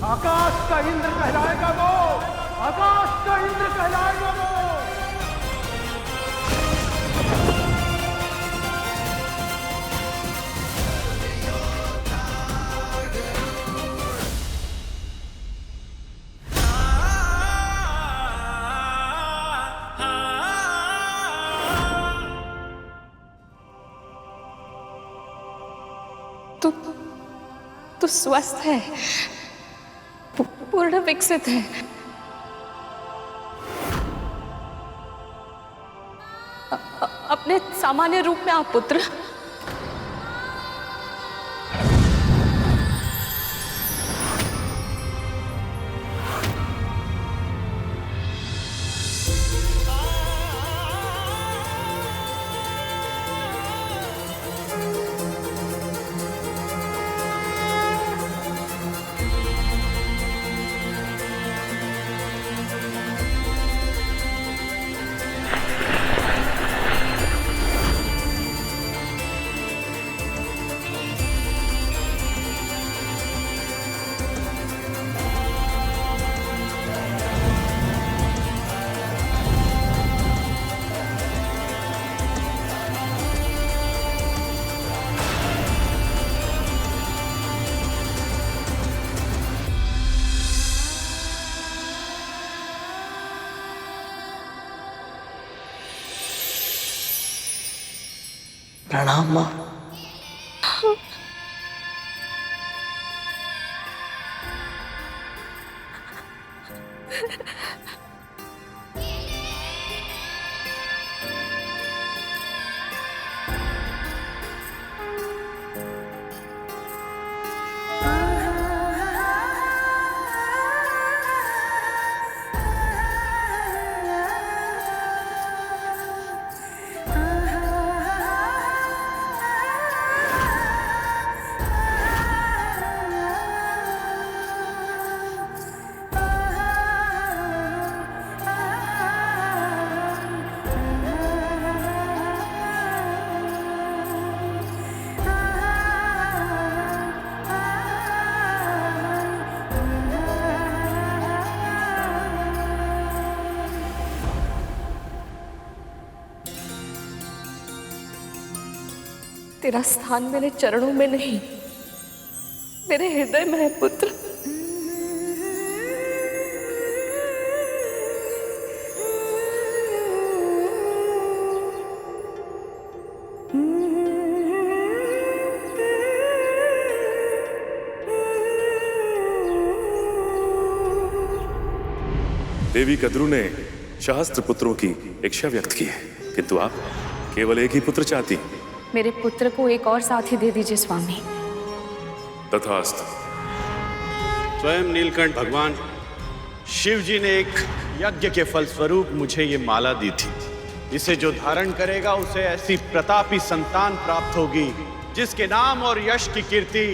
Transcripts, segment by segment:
आकाश का इंद्र कहलाएगा वो, आकाश का इंद्र कहलाएगा वो। तू स्वस्थ है, पूर्ण विकसित है। अपने सामान्य रूप में आप पुत्र। प्रणाम माँ। तेरा स्थान मेरे चरणों में नहीं, मेरे हृदय में है पुत्र। देवी कद्रू ने सहस्त्र पुत्रों की इच्छा व्यक्त की है, किंतु आप केवल एक ही पुत्र चाहती। मेरे पुत्र को एक और साथी दे दीजिए स्वामी। तथास्तु। स्वयं नीलकंठ भगवान शिव जी ने एक यज्ञ के फलस्वरूप मुझे ये माला दी थी। इसे जो धारण करेगा उसे ऐसी प्रतापी संतान प्राप्त होगी जिसके नाम और यश की कीर्ति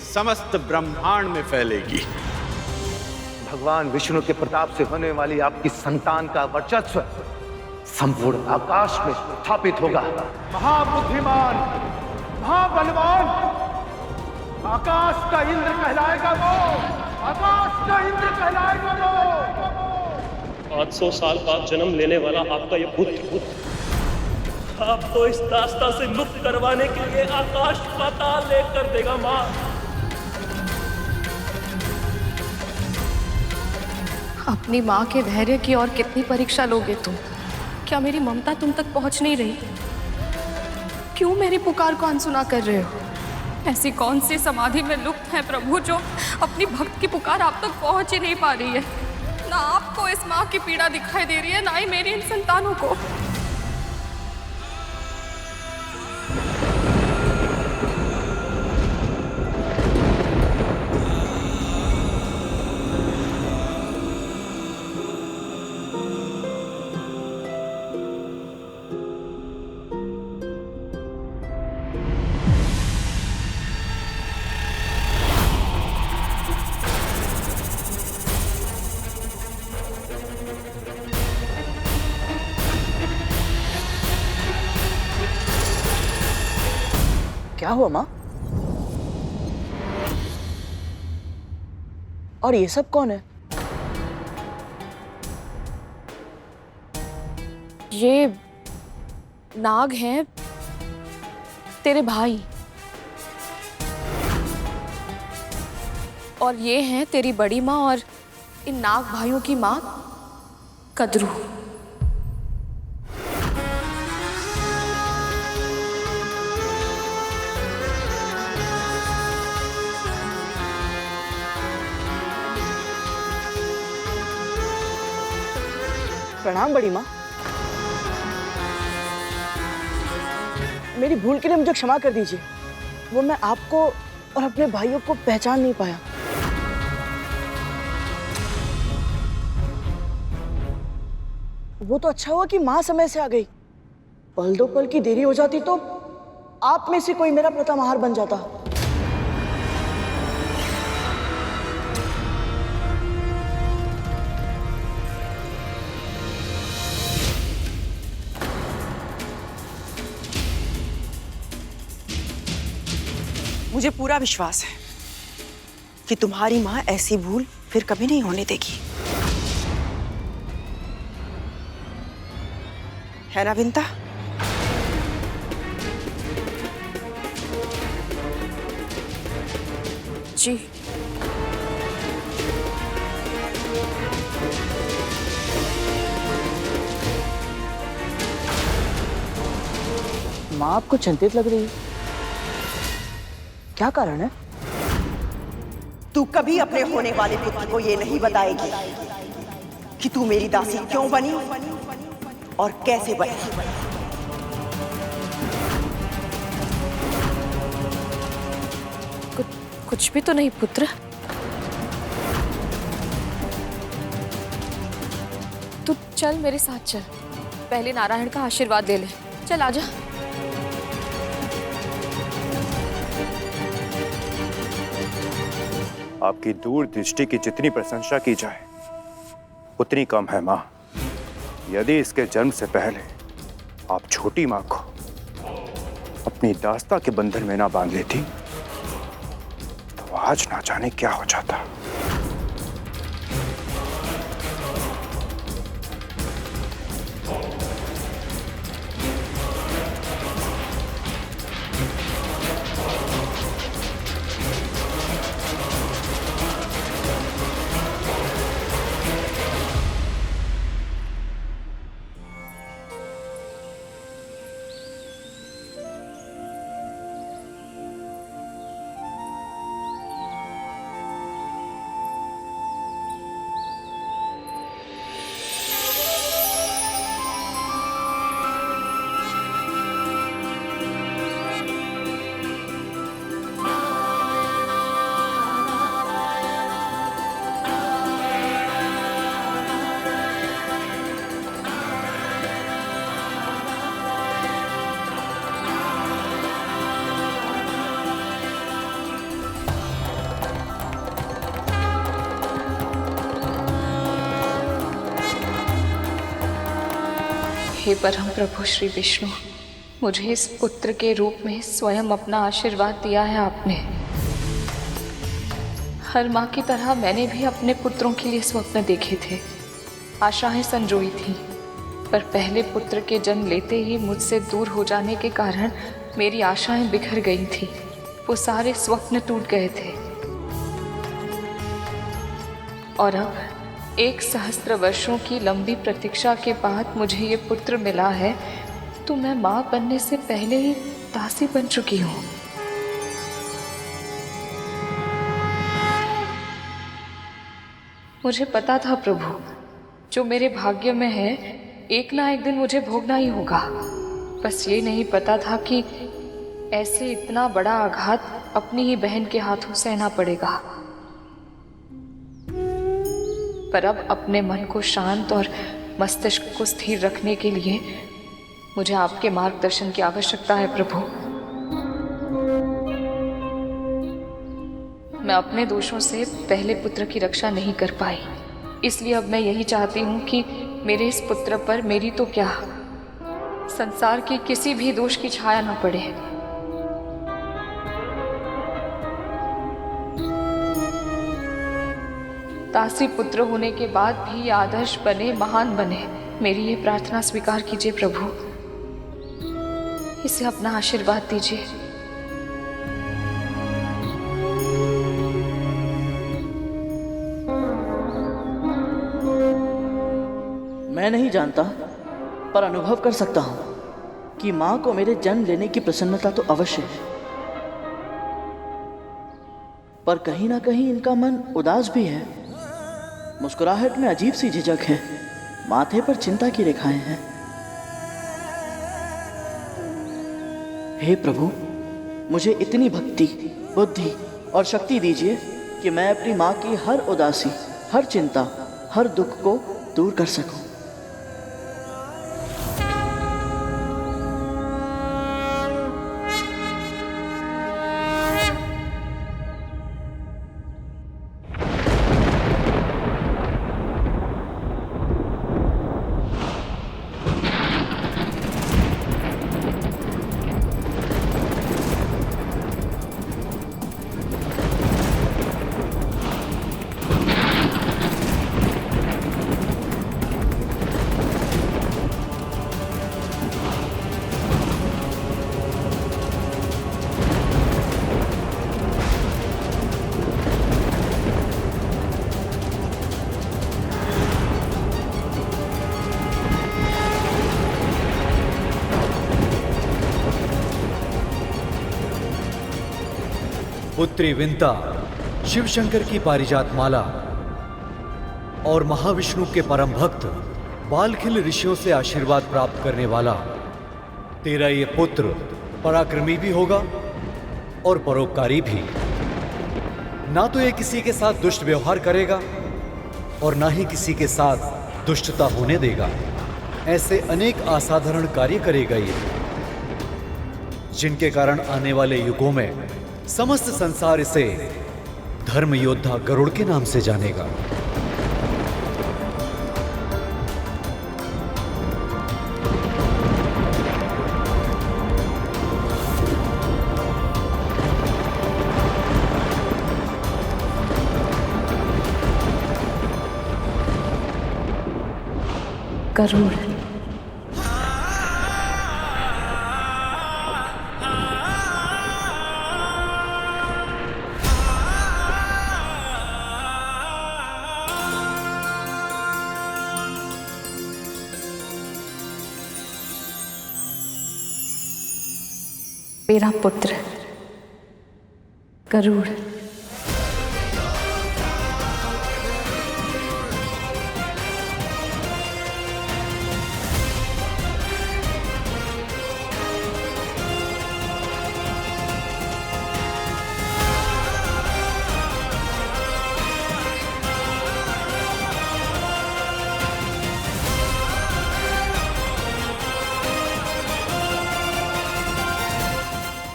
समस्त ब्रह्मांड में फैलेगी। भगवान विष्णु के प्रताप से होने वाली आपकी संतान का वर्चस्व संपूर्ण आकाश में स्थापित होगा। महाबुद्धिमान, महाबलवान, आकाश का इंद्र कहलाएगा वो, आकाश का इंद्र कहलाएगा वो। 800 साल बाद जन्म लेने वाला आपका ये पुत्र आपको इस दास्ता से मुक्त करवाने के लिए आकाश पाताल लेकर देगा माँ। अपनी माँ के धैर्य की और कितनी परीक्षा लोगे तुम? क्या मेरी ममता तुम तक पहुंच नहीं रही? क्यों मेरी पुकार को अनसुना कर रहे हो? ऐसी कौन सी समाधि में लुप्त है प्रभु जो अपनी भक्त की पुकार आप तक पहुंच ही नहीं पा रही है? ना आपको इस माँ की पीड़ा दिखाई दे रही है, ना ही मेरी इन संतानों को। क्या हुआ माँ? और ये सब कौन है? ये नाग हैं तेरे भाई, और ये हैं तेरी बड़ी माँ और इन नाग भाइयों की माँ कद्रू। प्रणाम बड़ी माँ। मेरी भूल के लिए मुझे क्षमा कर दीजिए। वो मैं आपको और अपने भाइयों को पहचान नहीं पाया। वो तो अच्छा हुआ कि माँ समय से आ गई। पल दो पल की देरी हो जाती तो आप में से कोई मेरा प्रथम बन जाता। मुझे पूरा विश्वास है कि तुम्हारी माँ ऐसी भूल फिर कभी नहीं होने देगी, है ना विंता? जी। माँ आपको चिंतित लग रही है, क्या कारण है? तू कभी अपने होने वाले पुत्र को ये नहीं बताएगी कि तू मेरी दासी क्यों बनी और कैसे बनी। कुछ भी तो नहीं पुत्र। तू चल मेरे साथ चल, पहले नारायण का आशीर्वाद ले ले। चल आजा। आपकी दूरदृष्टि की जितनी प्रशंसा की जाए उतनी कम है माँ। यदि इसके जन्म से पहले आप छोटी माँ को अपनी दास्ता के बंधन में ना बांध लेती तो आज ना जाने क्या हो जाता। हे परम प्रभु श्री विष्णु, मुझे इस पुत्र के रूप में स्वयं अपना आशीर्वाद दिया है आपने। हर माँ की तरह मैंने भी अपने पुत्रों के लिए स्वप्न देखे थे, आशाएं संजोई थी, पर पहले पुत्र के जन्म लेते ही मुझसे दूर हो जाने के कारण मेरी आशाएं बिखर गई थी। वो सारे स्वप्न टूट गए थे और अब 1,000 वर्षों की लंबी प्रतीक्षा के बाद मुझे ये पुत्र मिला है, तो मैं माँ बनने से पहले ही दासी बन चुकी हूँ। मुझे पता था प्रभु, जो मेरे भाग्य में है एक ना एक दिन मुझे भोगना ही होगा। बस ये नहीं पता था कि ऐसे इतना बड़ा आघात अपनी ही बहन के हाथों सहना पड़ेगा। पर अब अपने मन को शांत और मस्तिष्क को स्थिर रखने के लिए मुझे आपके मार्गदर्शन की आवश्यकता है प्रभु। मैं अपने दोषों से पहले पुत्र की रक्षा नहीं कर पाई, इसलिए अब मैं यही चाहती हूँ कि मेरे इस पुत्र पर मेरी तो क्या, संसार के किसी भी दोष की छाया न पड़े। दासी पुत्र होने के बाद भी आदर्श बने, महान बने। मेरी ये प्रार्थना स्वीकार कीजिए प्रभु, इसे अपना आशीर्वाद दीजिए। मैं नहीं जानता, पर अनुभव कर सकता हूं कि मां को मेरे जन्म लेने की प्रसन्नता तो अवश्य है, पर कहीं ना कहीं इनका मन उदास भी है। मुस्कुराहट में अजीब सी झिझक है, माथे पर चिंता की रेखाएं हैं। हे प्रभु, मुझे इतनी भक्ति, बुद्धि और शक्ति दीजिए कि मैं अपनी माँ की हर उदासी, हर चिंता, हर दुख को दूर कर सकूं। पुत्री विंता, शिव शंकर की पारिजात माला और महाविष्णु के परम भक्त बालखिल ऋषियों से आशीर्वाद प्राप्त करने वाला तेरा ये पुत्र पराक्रमी भी होगा और परोपकारी भी। ना तो ये किसी के साथ दुष्ट व्यवहार करेगा और ना ही किसी के साथ दुष्टता होने देगा। ऐसे अनेक असाधारण कार्य करेगा ये, जिनके कारण आने वाले युगों में समस्त संसार इसे धर्म योद्धा गरुड़ के नाम से जानेगा। गरुड़, मेरा पुत्र गरुड़।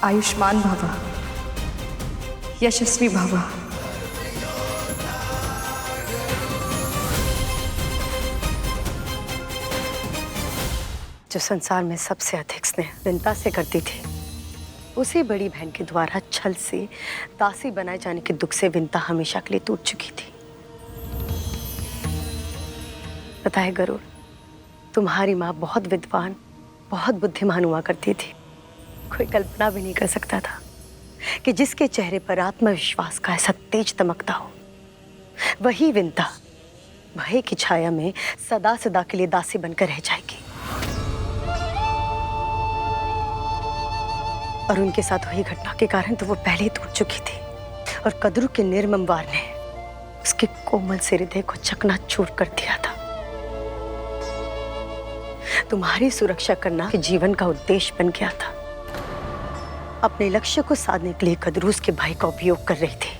आयुष्मान भव, यशस्वी भव। जो संसार में सबसे अधिक स्नेह विंता से करती थी, उसी बड़ी बहन के द्वारा छल से दासी बनाए जाने के दुख से विंता हमेशा के लिए टूट चुकी थी। पता है गरुड़, तुम्हारी माँ बहुत विद्वान, बहुत बुद्धिमान हुआ करती थी। कोई कल्पना भी नहीं कर सकता था कि जिसके चेहरे पर आत्मविश्वास का ऐसा तेज तमकता हो, वही विंता भय की छाया में सदा सदा के लिए दासी बनकर रह जाएगी। और उनके साथ हुई घटना के कारण तो वो पहले ही टूट चुकी थी, और कद्रू के निर्मम वार ने उसके कोमल से हृदय को चकनाचूर कर दिया था। तुम्हारी सुरक्षा करना जीवन का उद्देश्य बन गया था। अपने लक्ष्य को साधने के लिए कद्रू उसके भाई का उपयोग कर रही थी।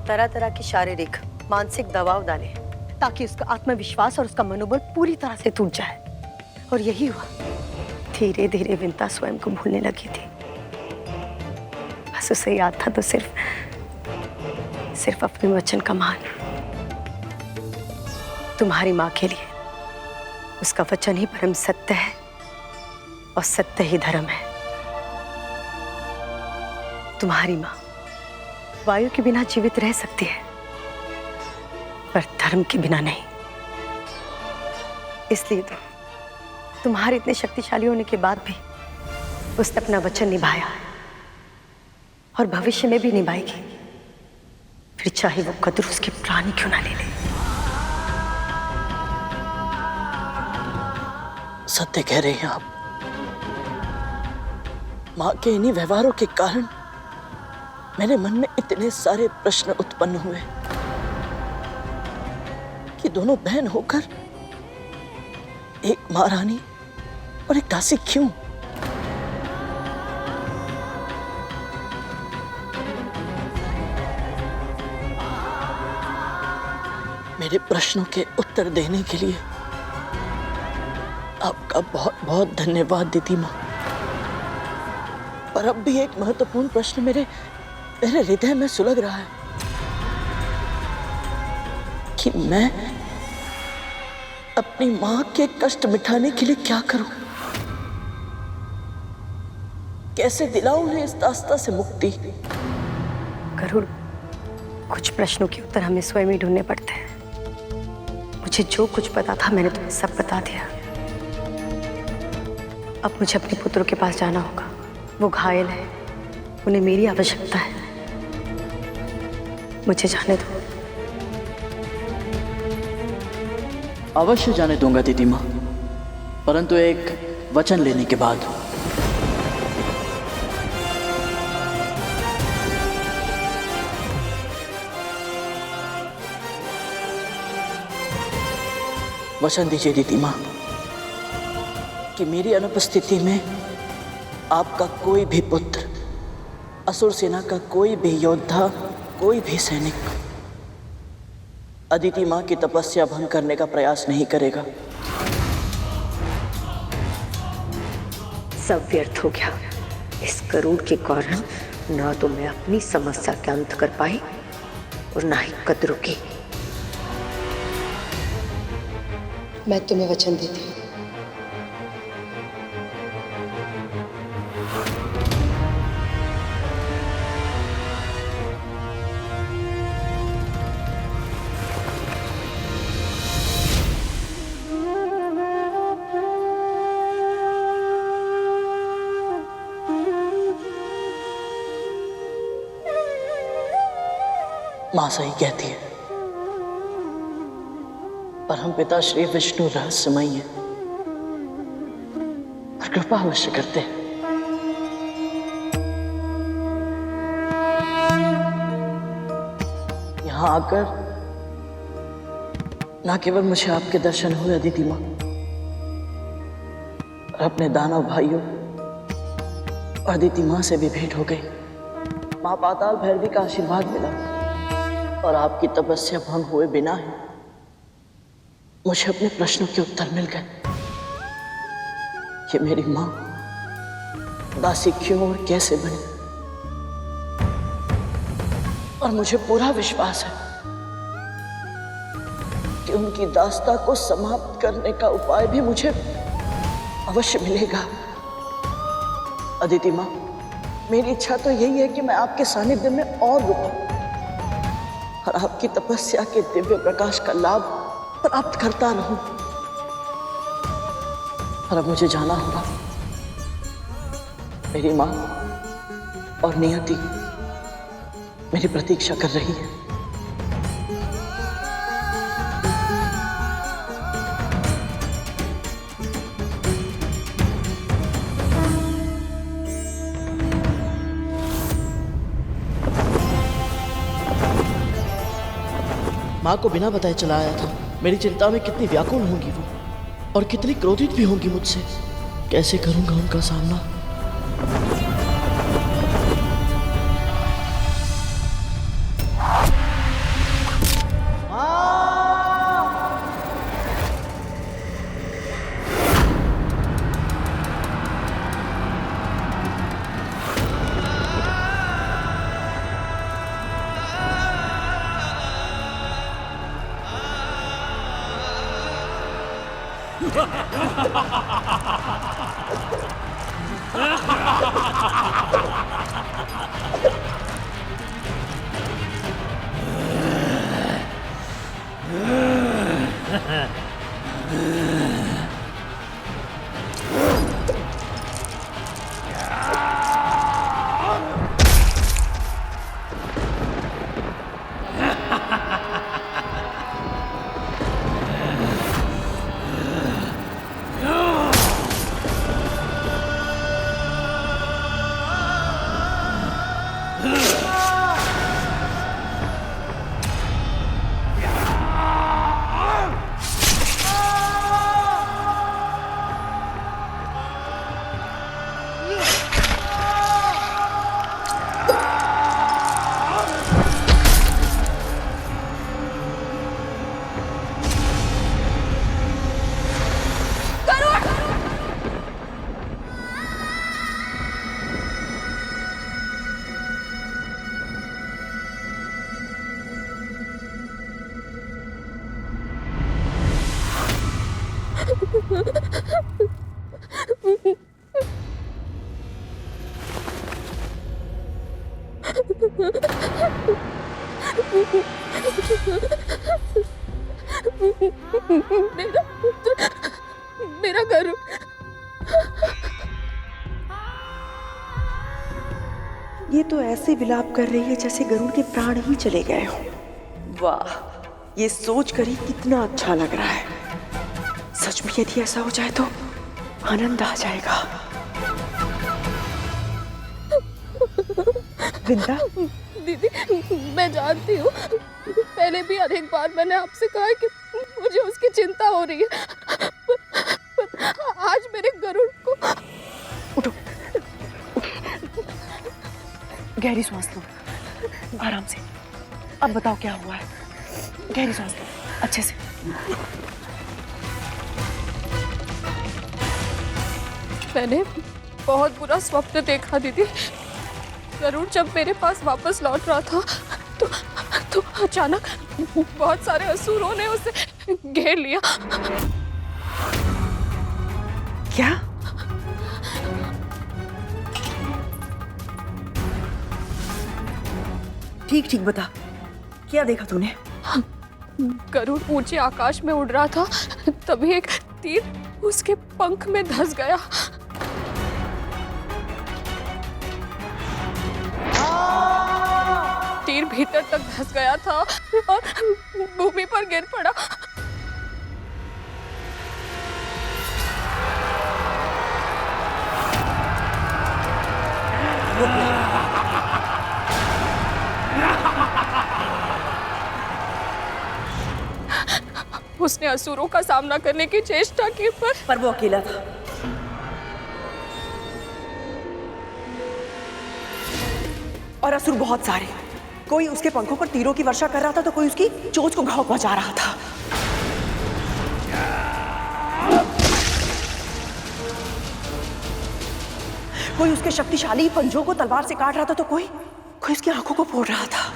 तरह तरह की शारीरिक मानसिक दबाव डाले ताकि उसका आत्मविश्वास और उसका मनोबल पूरी तरह से टूट जाए। और यही हुआ। धीरे धीरे विंता स्वयं को भूलने लगी थी। बस उसे याद था तो सिर्फ अपने वचन का मान, तुम्हारी माँ के लिए उसका वचन ही परम सत्य है और सत्य ही धर्म है। तुम्हारी माँ वायु के बिना जीवित रह सकती है, पर धर्म के बिना नहीं। इसलिए तो तुम्हारे इतने शक्तिशाली होने के बाद भी उसने अपना वचन निभाया और भविष्य में भी निभाएगी, फिर चाहे वो कद्रू उसके प्राण ही क्यों ना ले ले। सत्य कह रहे हैं आप। माँ के इन्हीं व्यवहारों के कारण मेरे मन में इतने सारे प्रश्न उत्पन्न हुए कि दोनों बहन होकर एक महारानी और एक दासी क्यों? मेरे प्रश्नों के उत्तर देने के लिए आपका बहुत बहुत धन्यवाद दीदी माँ। पर अब भी एक महत्वपूर्ण प्रश्न मेरे हृदय में सुलग रहा है कि मैं अपनी माँ के कष्ट मिटाने के लिए क्या करूं? कैसे दिलाऊं उन्हें इस दास्ता से मुक्ति? गरुड़, कुछ प्रश्नों के उत्तर हमें स्वयं ही ढूंढने पड़ते हैं। मुझे जो कुछ पता था मैंने तुम्हें सब बता दिया। अब मुझे अपने पुत्रों के पास जाना होगा। वो घायल है, उन्हें मेरी आवश्यकता है। मुझे जाने दो। अवश्य जाने दूंगा दीदी माँ, परंतु एक वचन लेने के बाद। वचन दीजिए दीदी माँ कि मेरी अनुपस्थिति में आपका कोई भी पुत्र, असुर सेना का कोई भी योद्धा, कोई भी सैनिक अदिति माँ की तपस्या भंग करने का प्रयास नहीं करेगा। सब व्यर्थ हो गया। इस गरुड़ के कारण ना तो मैं अपनी समस्या के अंत कर पाई और ना ही कद्रू की। मैं तुम्हें वचन देती हूँ। माँ सही कहती है, परम पिता श्री विष्णु रहस्यमय है और कृपा अवश्य करते हैं। यहाँ आकर ना केवल मुझे आपके दर्शन हुए अदिति माँ, और अपने दानव भाइयों और अदिति माँ से भी भेंट हो गई। माँ पाताल भैरवी का आशीर्वाद मिला और आपकी तपस्या भंग हुए बिना ही मुझे अपने प्रश्नों के उत्तर मिल गए कि मेरी माँ दासी क्यों और कैसे बनी। और मुझे पूरा विश्वास है कि उनकी दास्ता को समाप्त करने का उपाय भी मुझे अवश्य मिलेगा। अदिति माँ, मेरी इच्छा तो यही है कि मैं आपके सानिध्य में और रुकूं और आपकी तपस्या के दिव्य प्रकाश का लाभ प्राप्त करता रहूं। और अब मुझे जाना होगा। मेरी मां और नियति मेरी प्रतीक्षा कर रही है। माँ को बिना बताए चला आया था। मेरी चिंता में कितनी व्याकुल होंगी वो और कितनी क्रोधित भी होंगी मुझसे। कैसे करूंगा उनका सामना? मेरा गरुड़। ये तो ऐसे विलाप कर रही है जैसे गरुड़ के प्राण ही चले गए हों। वाह, ये सोच कर ही कितना अच्छा लग रहा है। सच में यदि ऐसा हो जाए तो आनंद आ जाएगा। विंदा, दीदी, मैं जानती हूँ, पहले भी अनेक बार मैंने आपसे कहा है कि मुझे उसकी चिंता हो रही है, पर आज मेरे गरुड़ को। उठो, गहरी सांस लो, आराम से। अब बताओ क्या हुआ है। गहरी सांस लो, अच्छे से। मैंने बहुत बुरा स्वप्न देखा दीदी। गरुड़ जब मेरे पास वापस लौट रहा था तो अचानक बहुत सारे असुरों ने उसे घेर लिया। क्या? ठीक ठीक बता, क्या देखा तूने? गरुड़ ऊंचे आकाश में उड़ रहा था, तभी एक तीर उसके पंख में धंस गया। तीर भीतर तक धंस गया था और भूमि पर गिर पड़ा। उसने असुरों का सामना करने की चेष्टा की, पर वो अकेला था। और असुर बहुत सारे। कोई उसके पंखों पर तीरों की वर्षा कर रहा था तो कोई उसकी चोंच को घाव पहुंचा रहा था। कोई उसके शक्तिशाली पंजों को तलवार से काट रहा था तो कोई उसकी आंखों को फोड़ रहा था।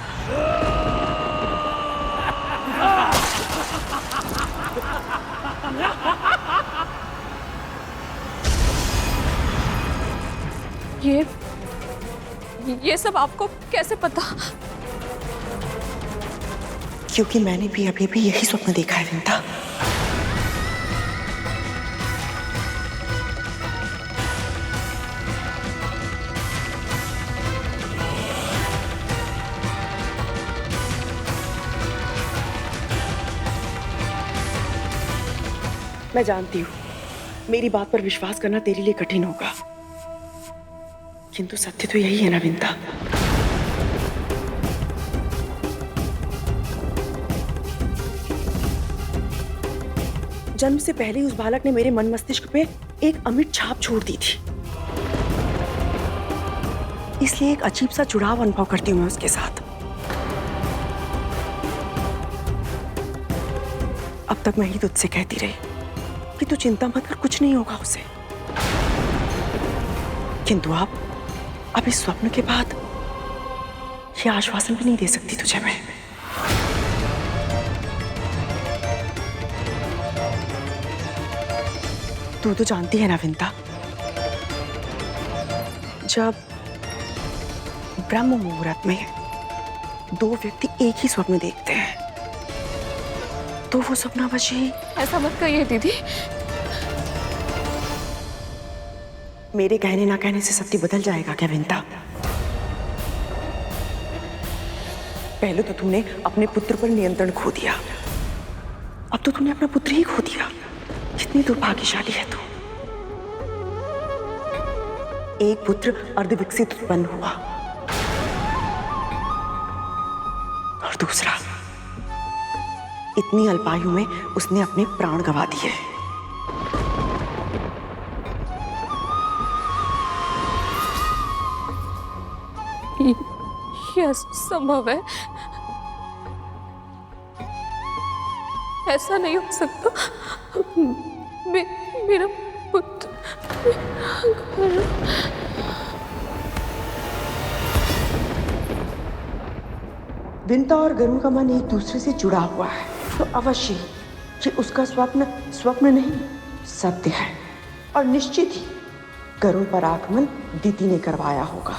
ये सब आपको कैसे पता? क्योंकि मैंने भी अभी भी यही स्वप्न देखा है विंता। मैं जानती हूँ मेरी बात पर विश्वास करना तेरे लिए कठिन होगा, किंतु सत्य तो यही है ना विंता। जन्म से पहले उस बालक ने मेरे मन मस्तिष्क पे एक अमिट छाप छोड़ दी थी, इसलिए एक अजीब सा जुड़ाव अनुभव करती हूं मैं उसके साथ। अब तक मैं ही तुझसे कहती रही कि तू चिंता मत कर, कुछ नहीं होगा उसे, किंतु अब इस स्वप्न के बाद ये आश्वासन भी नहीं दे सकती तुझे मैं। तू तो जानती है ना विंता, जब ब्रह्म मुहूर्त में दो व्यक्ति एक ही स्वप्न देखते हैं तो वो सपनावशी। ऐसा मत कहिए दीदी। मेरे कहने ना कहने से सत्य बदल जाएगा क्या विंता? पहले तो तूने अपने पुत्र पर नियंत्रण खो दिया, अब तो तूने अपना पुत्र ही खो दिया। कितनी दुर्भाग्यशाली है तू। एक पुत्र अर्धविकसित उत्पन्न हुआ और दूसरा इतनी अल्पायु में उसने अपने प्राण गंवा दिए। यह संभव है? ऐसा नहीं हो सकता। मेरा पुत्र विंता और गरुड़ का मन एक दूसरे से जुड़ा हुआ है, तो अवश्य कि उसका स्वप्न स्वप्न नहीं सत्य है। और निश्चित ही गरुड़ पर आक्रमण दीति ने करवाया होगा।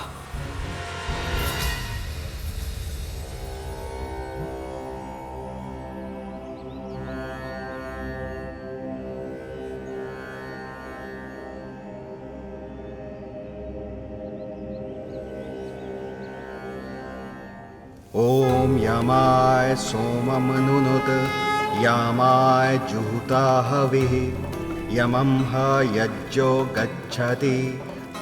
ओम यमाय सोममनुनुत यामाय जुहुता हविः यमं ह यज्ञो गच्छति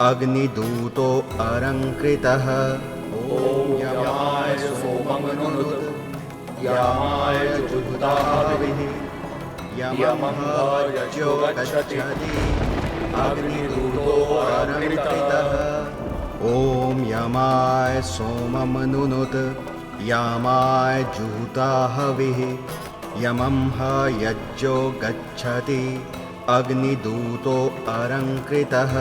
अग्निदूतो अलंकृतः। ओम यमाय सोममनुनुत यामाय जुहुता हविः यमं ह यज्ञो गच्छति अग्निदूतो अलंकृतः। ओम यमाय सोममनुनुत यामाय जुहुता हविः यमं ह यज्ञो गच्छति अग्निदूतो अलंकृतः।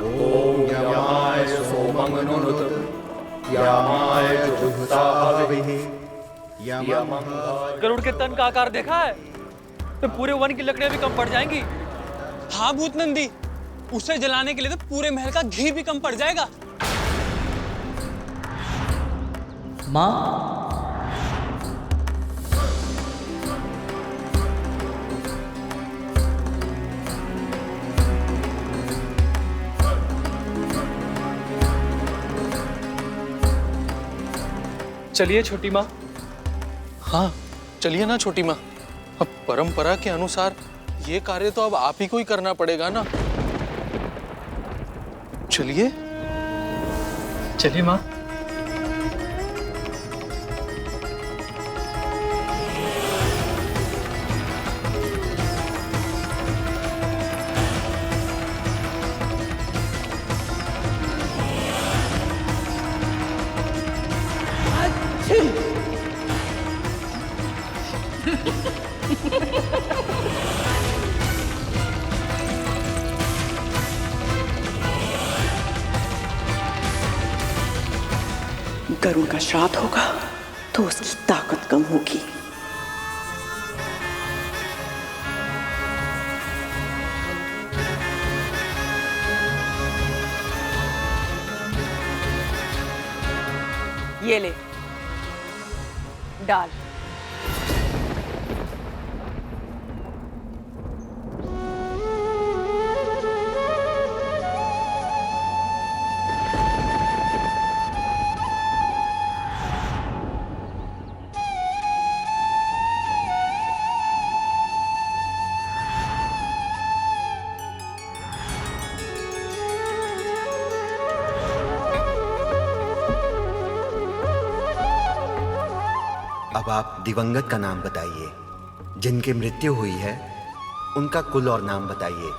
ओम यमाय सोममनुनुत यामाय जुहुता हविः यमं ह। गरुड़ के तन का आकार देखा है? तो पूरे वन की लकड़ियां भी कम पड़ जाएंगी। हाँ भूत नंदी, उसे जलाने के लिए तो पूरे महल का घी भी कम पड़ जाएगा। माँ, चलिए छोटी माँ। हाँ चलिए ना छोटी माँ, अब परंपरा के अनुसार ये कार्य तो अब आप ही को ही करना पड़ेगा ना। चलिए चलिए माँ। गरुड़ का श्राद्ध होगा तो उसकी ताकत कम होगी। ये ले, डाल। अब आप दिवंगत का नाम बताइए। जिनकी मृत्यु हुई है उनका कुल और नाम बताइए।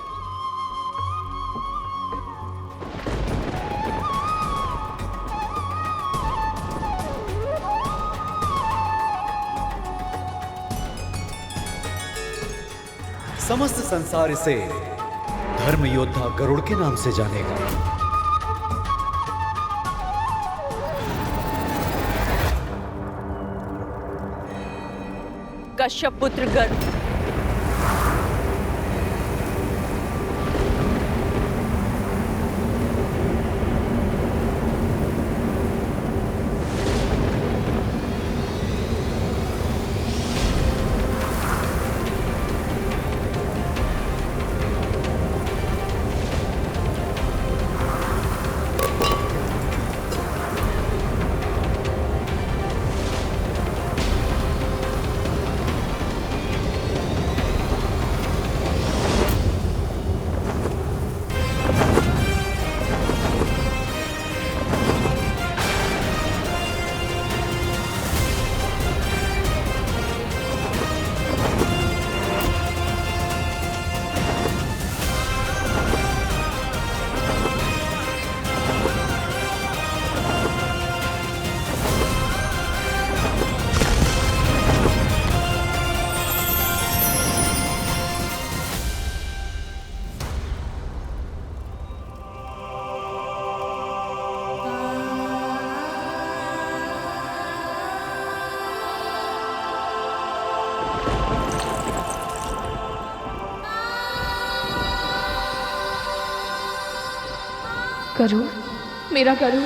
समस्त संसार इसे धर्म योद्धा गरुड़ के नाम से जानेगा। कश्यप पुत्र गरुड़, गरुड़, मेरा गरुड़।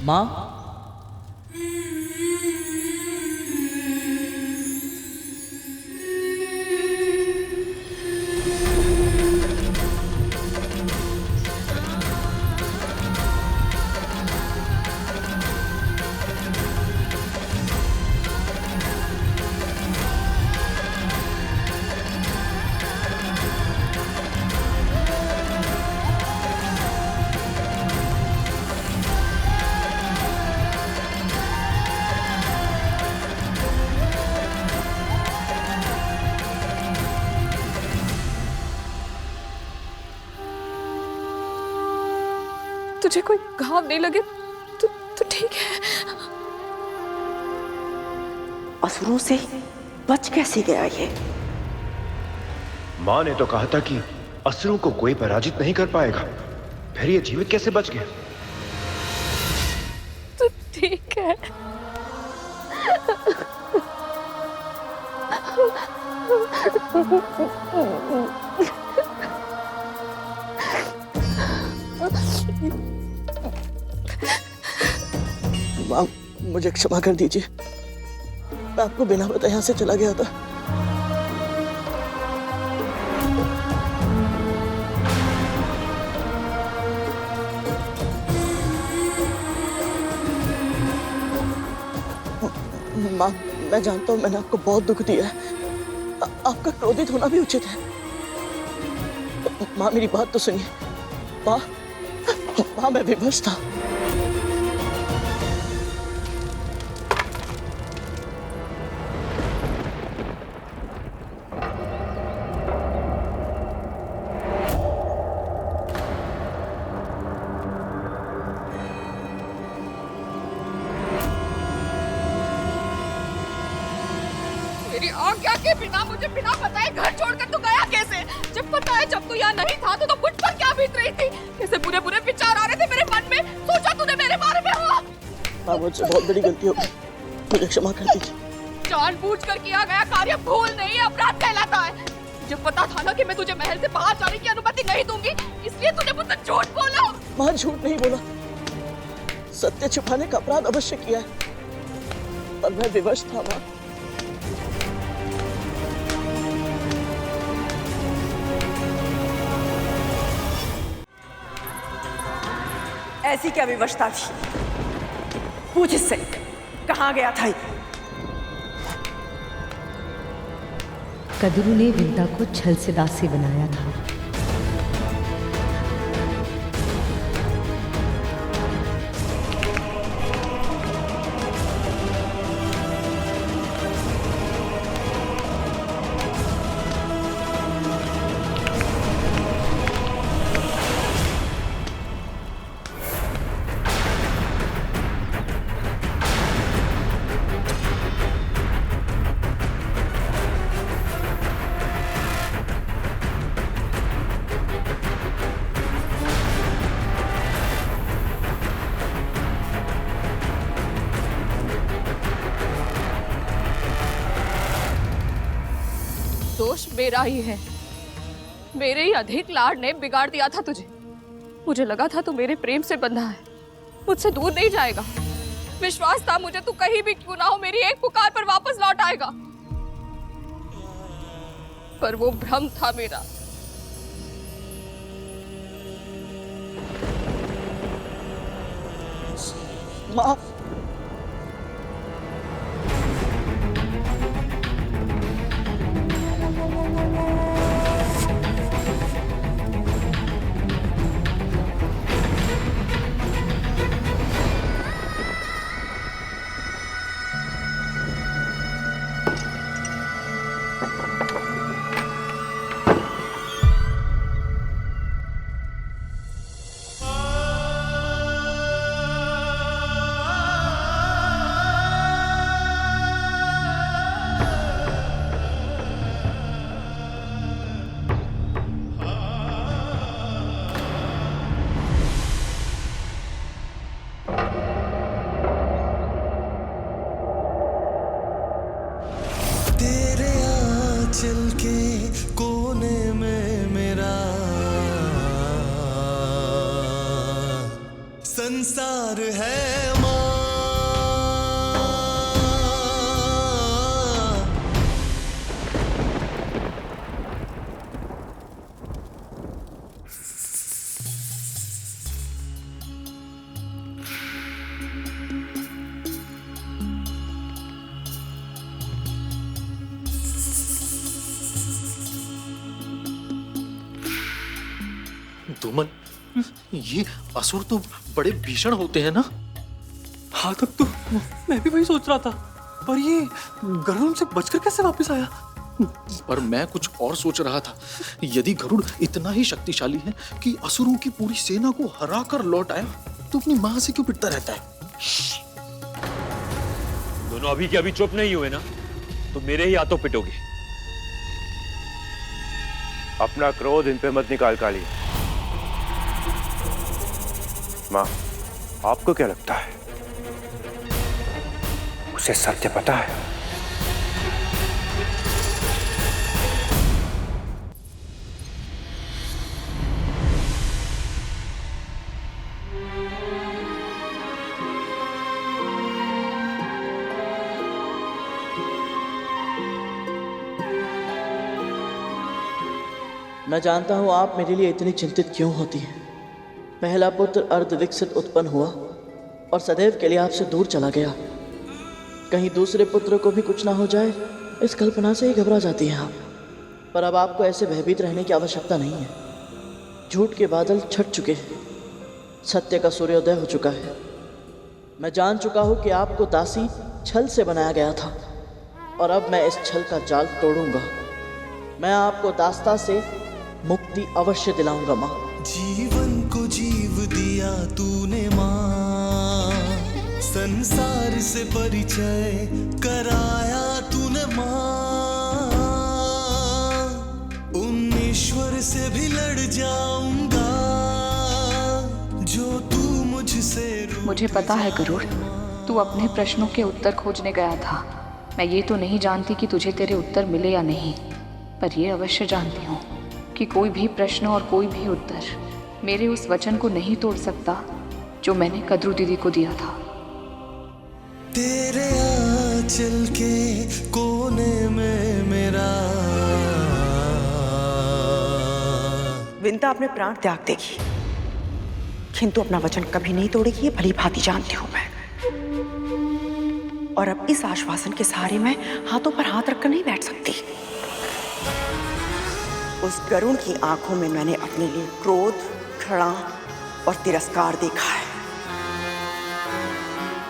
माँ, तुझे कोई घाव नहीं लगे तो ठीक है। असुरों से बच कैसे गया ये? माँ ने तो कहा था कि असुरों को कोई पराजित नहीं कर पाएगा, फिर ये जीवित कैसे बच गया? तो ठीक है। माँ, मुझे क्षमा कर दीजिए, मैं आपको बिना बताए यहाँ से चला गया था। माँ, मैं जानता हूँ मैंने आपको बहुत दुख दिया है, आपका क्रोधित होना भी उचित है। माँ, मेरी बात तो सुनिए। माँ, मैं विवश था। मेरी आज्ञा के बिना, मुझे बिना बताए घर छोड़कर तू गया कैसे? जब पता है जब तू यहाँ नहीं था तो मुझ पर क्या बीत रही थी? कैसे बुरे बुरे विचार आ रहे थे मेरे मन में? सोचा तूने मेरे बारे में हो? माँ, मुझसे बहुत बड़ी गलती हो गई, मुझे क्षमा कर दीजिए। जानबूझकर किया गया कार्य भूल नहीं, अपराध कहलाता है। मुझे पता था ना कि मैं तुझे महल से बाहर जाने की अनुमति नहीं दूंगी, इसलिए तुझे मुझसे झूठ बोला। माँ, झूठ नहीं बोला, सत्य छुपाने का अपराध अवश्य किया है, पर मैं विवश था। माँ, ऐसी क्या विवशता थी? पूछ इससे, कहाँ गया था? कद्रू ने विंता को छल से दासी बनाया था। दोष मेरा ही है, मेरे ही अधिक लाड ने बिगाड़ दिया था तुझे। मुझे लगा था तू मेरे प्रेम से बंधा है, मुझसे दूर नहीं जाएगा। विश्वास था मुझे तू कहीं भी क्यों ना हो मेरी एक पुकार पर वापस लौट आएगा, पर वो भ्रम था मेरा। माँ, धूमल, ये असुर तो बड़े भीषण होते हैं ना? हाँ, तब तो मैं भी वही सोच रहा था, पर ये गरुड़ से बचकर कैसे वापस आया? पर मैं कुछ और सोच रहा था। यदि गरुड़ इतना ही शक्तिशाली है कि असुरों की पूरी सेना को हरा कर लौट आया, तो अपनी मां से क्यों पिटता रहता है? दोनों अभी के अभी चुप नहीं हुए ना, तो मेरे ही हाथों पिटोगे। अपना क्रोध इन पे मत निकाल काली। मां, आपको क्या लगता है उसे सत्य पता है? मैं जानता हूँ आप मेरे लिए इतनी चिंतित क्यों होती हैं। पहला पुत्र अर्धविकसित उत्पन्न हुआ और सदैव के लिए आपसे दूर चला गया। कहीं दूसरे पुत्र को भी कुछ ना हो जाए, इस कल्पना से ही घबरा जाती हैं आप। पर अब आपको ऐसे भयभीत रहने की आवश्यकता नहीं है। झूठ के बादल छट चुके हैं, सत्य का सूर्योदय हो चुका है। मैं जान चुका हूँ कि आपको दासी छल से बनाया गया था, और अब मैं इस छल का जाल तोड़ूंगा। मैं आपको दास्ता से मुक्ति अवश्य दिलाऊंगा माँ। जीवन को जीव दिया तूने माँ, संसार से परिचय कराया तूने माँ। उन ईश्वर से भी लड़ जाऊंगा जो तू मुझसे। मुझे पता है गरुड़, तू अपने प्रश्नों के उत्तर खोजने गया था। मैं ये तो नहीं जानती कि तुझे तेरे उत्तर मिले या नहीं, पर ये अवश्य जानती हूँ कि कोई भी प्रश्न और कोई भी उत्तर मेरे उस वचन को नहीं तोड़ सकता जो मैंने कद्रू दीदी को दिया था। तेरे आंचल के कोने में मेरा। विंता अपने प्राण त्याग देगी, किंतु अपना वचन कभी नहीं तोड़ेगी, ये भली भांति जानती हूं मैं। और अब इस आश्वासन के सहारे मैं हाथों पर हाथ रखकर नहीं बैठ सकती। उस गरुड़ की आंखों में मैंने अपने लिए क्रोध, घृणा और तिरस्कार देखा है।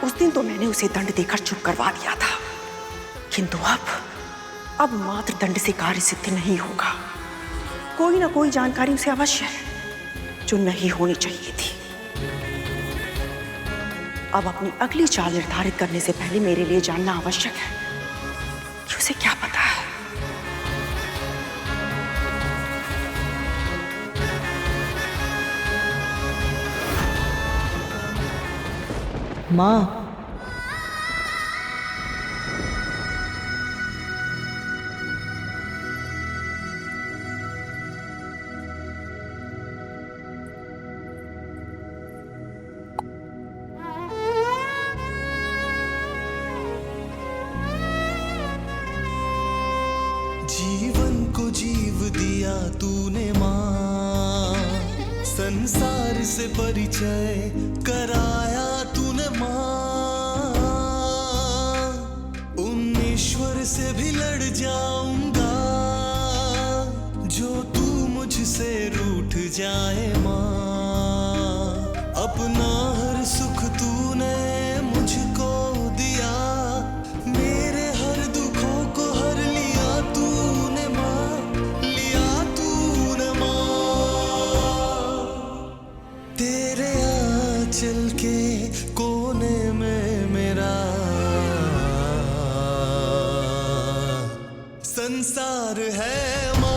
उस दिन तो मैंने उसे दंड देकर चुप करवा दिया था, किंतु अब मात्र दंड से कार्य सिद्ध नहीं होगा। कोई ना कोई जानकारी उसे अवश्य है जो नहीं होनी चाहिए थी। अब अपनी अगली चाल निर्धारित करने से पहले मेरे लिए जानना आवश्यक है कि उसे क्या पता है। माँ, जीवन को जीव दिया तूने माँ, संसार से परिचय कराया तूने माँ। उन ईश्वर से भी लड़ जाऊंगा जो तू मुझसे रूठ जाए माँ। अपना हर सुख तूने मुझको दिया, मेरे हर दुखों को हर लिया तूने माँ, लिया तूने माँ। तेरे आंचल के कोने में मेरा संसार है माँ,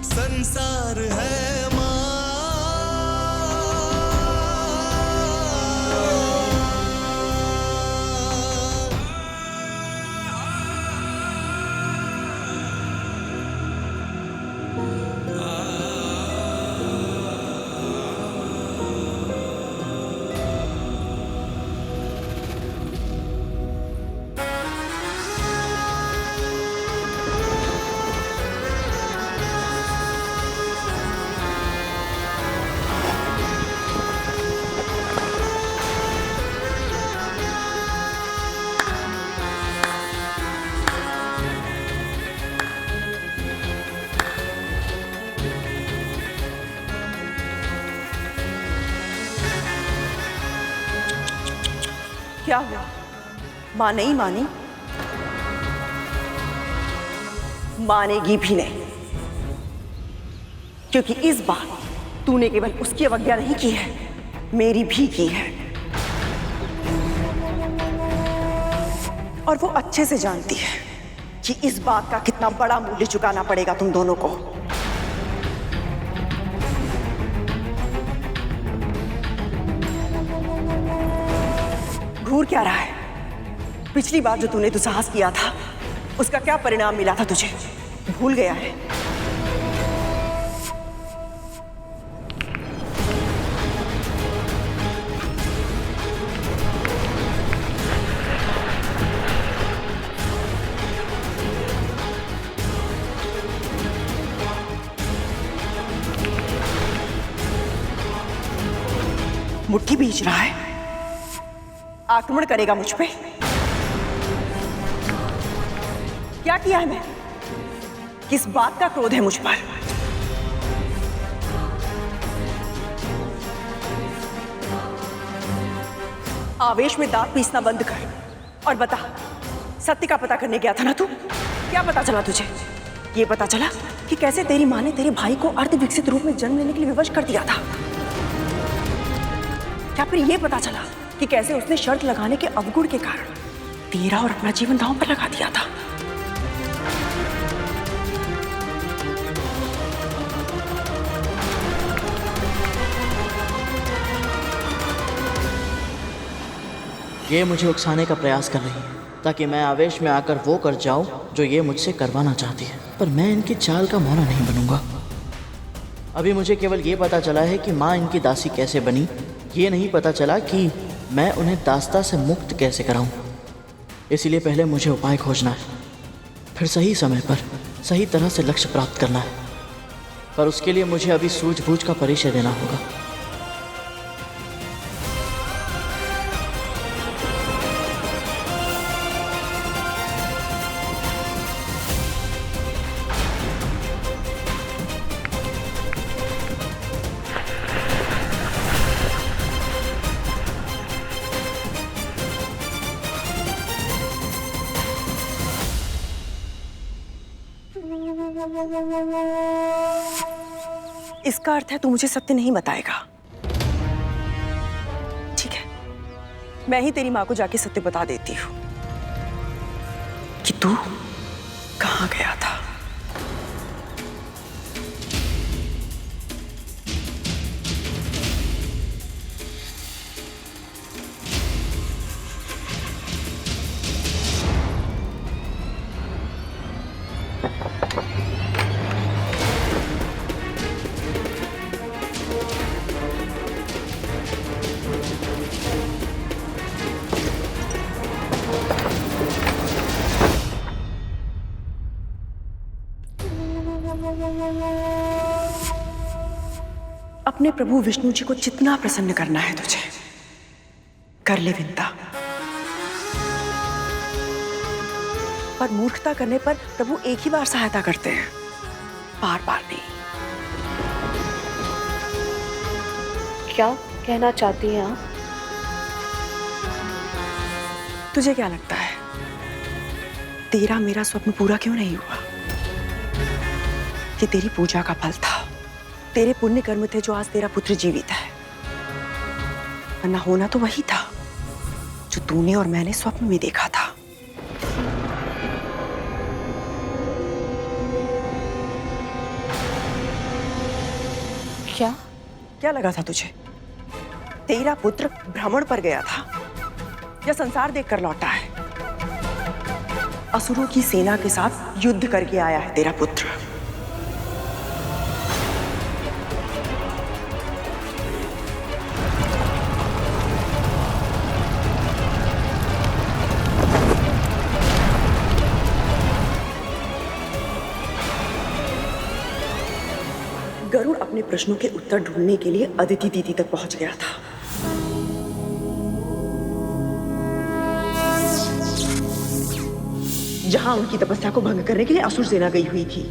संसार है माँ। क्या हुआ? मां नहीं मानी? मानेगी भी नहीं, क्योंकि इस बार तूने केवल उसकी अवज्ञा नहीं की है, मेरी भी की है। और वो अच्छे से जानती है कि इस बात का कितना बड़ा मूल्य चुकाना पड़ेगा तुम दोनों को। घूर क्या रहा है? पिछली बार जो तूने दुस्साहस किया था, उसका क्या परिणाम मिला था तुझे? भूल गया है? मुट्ठी बीच रहा है, आक्रमण करेगा मुझ पे। क्या किया है मैं? किस बात का क्रोध है मुझ पर? आवेश में दांत पीसना बंद कर और बता, सत्य का पता करने गया था ना तू? क्या पता चला तुझे? ये पता चला कि कैसे तेरी माँ ने तेरे भाई को अर्ध विकसित रूप में जन्म लेने के लिए विवश कर दिया था? क्या फिर ये पता चला कि कैसे उसने शर्त लगाने के अवगुण के कारण तेरा और अपना जीवन दांव पर लगा दिया था? ये मुझे उकसाने का प्रयास कर रही है ताकि मैं आवेश में आकर वो कर जाऊं जो ये मुझसे करवाना चाहती है, पर मैं इनकी चाल का मौना नहीं बनूंगा। अभी मुझे केवल ये पता चला है कि माँ इनकी दासी कैसे बनी, ये नहीं पता चला कि मैं उन्हें दास्ता से मुक्त कैसे कराऊं। इसलिए पहले मुझे उपाय खोजना है, फिर सही समय पर सही तरह से लक्ष्य प्राप्त करना है, पर उसके लिए मुझे अभी सूझबूझ का परिचय देना होगा। इसका अर्थ है तू मुझे सत्य नहीं बताएगा। ठीक है, मैं ही तेरी माँ को जाके सत्य बता देती हूँ कि तू कहाँ गया था। अपने प्रभु विष्णु जी को जितना प्रसन्न करना है तुझे, कर ले विंता। पर मूर्खता करने पर प्रभु एक ही बार सहायता करते हैं, बार बार नहीं। क्या कहना चाहती हैं आप? तुझे क्या लगता है तेरा मेरा स्वप्न पूरा क्यों नहीं हुआ? कि तेरी पूजा का फल था, तेरे पुण्य कर्म थे जो आज तेरा पुत्र जीवित है। वरना होना तो वही था जो तूने और मैंने स्वप्न में देखा था। क्या लगा था तुझे? तेरा पुत्र भ्रमण पर गया था या संसार देखकर लौटा है? असुरों की सेना के साथ युद्ध करके आया है तेरा पुत्र। गरुड़ अपने प्रश्नों के उत्तर ढूंढने के लिए अदिति दीदी तक पहुंच गया था। जहां उनकी तपस्या को भंग करने के लिए असुर सेना गई हुई थी।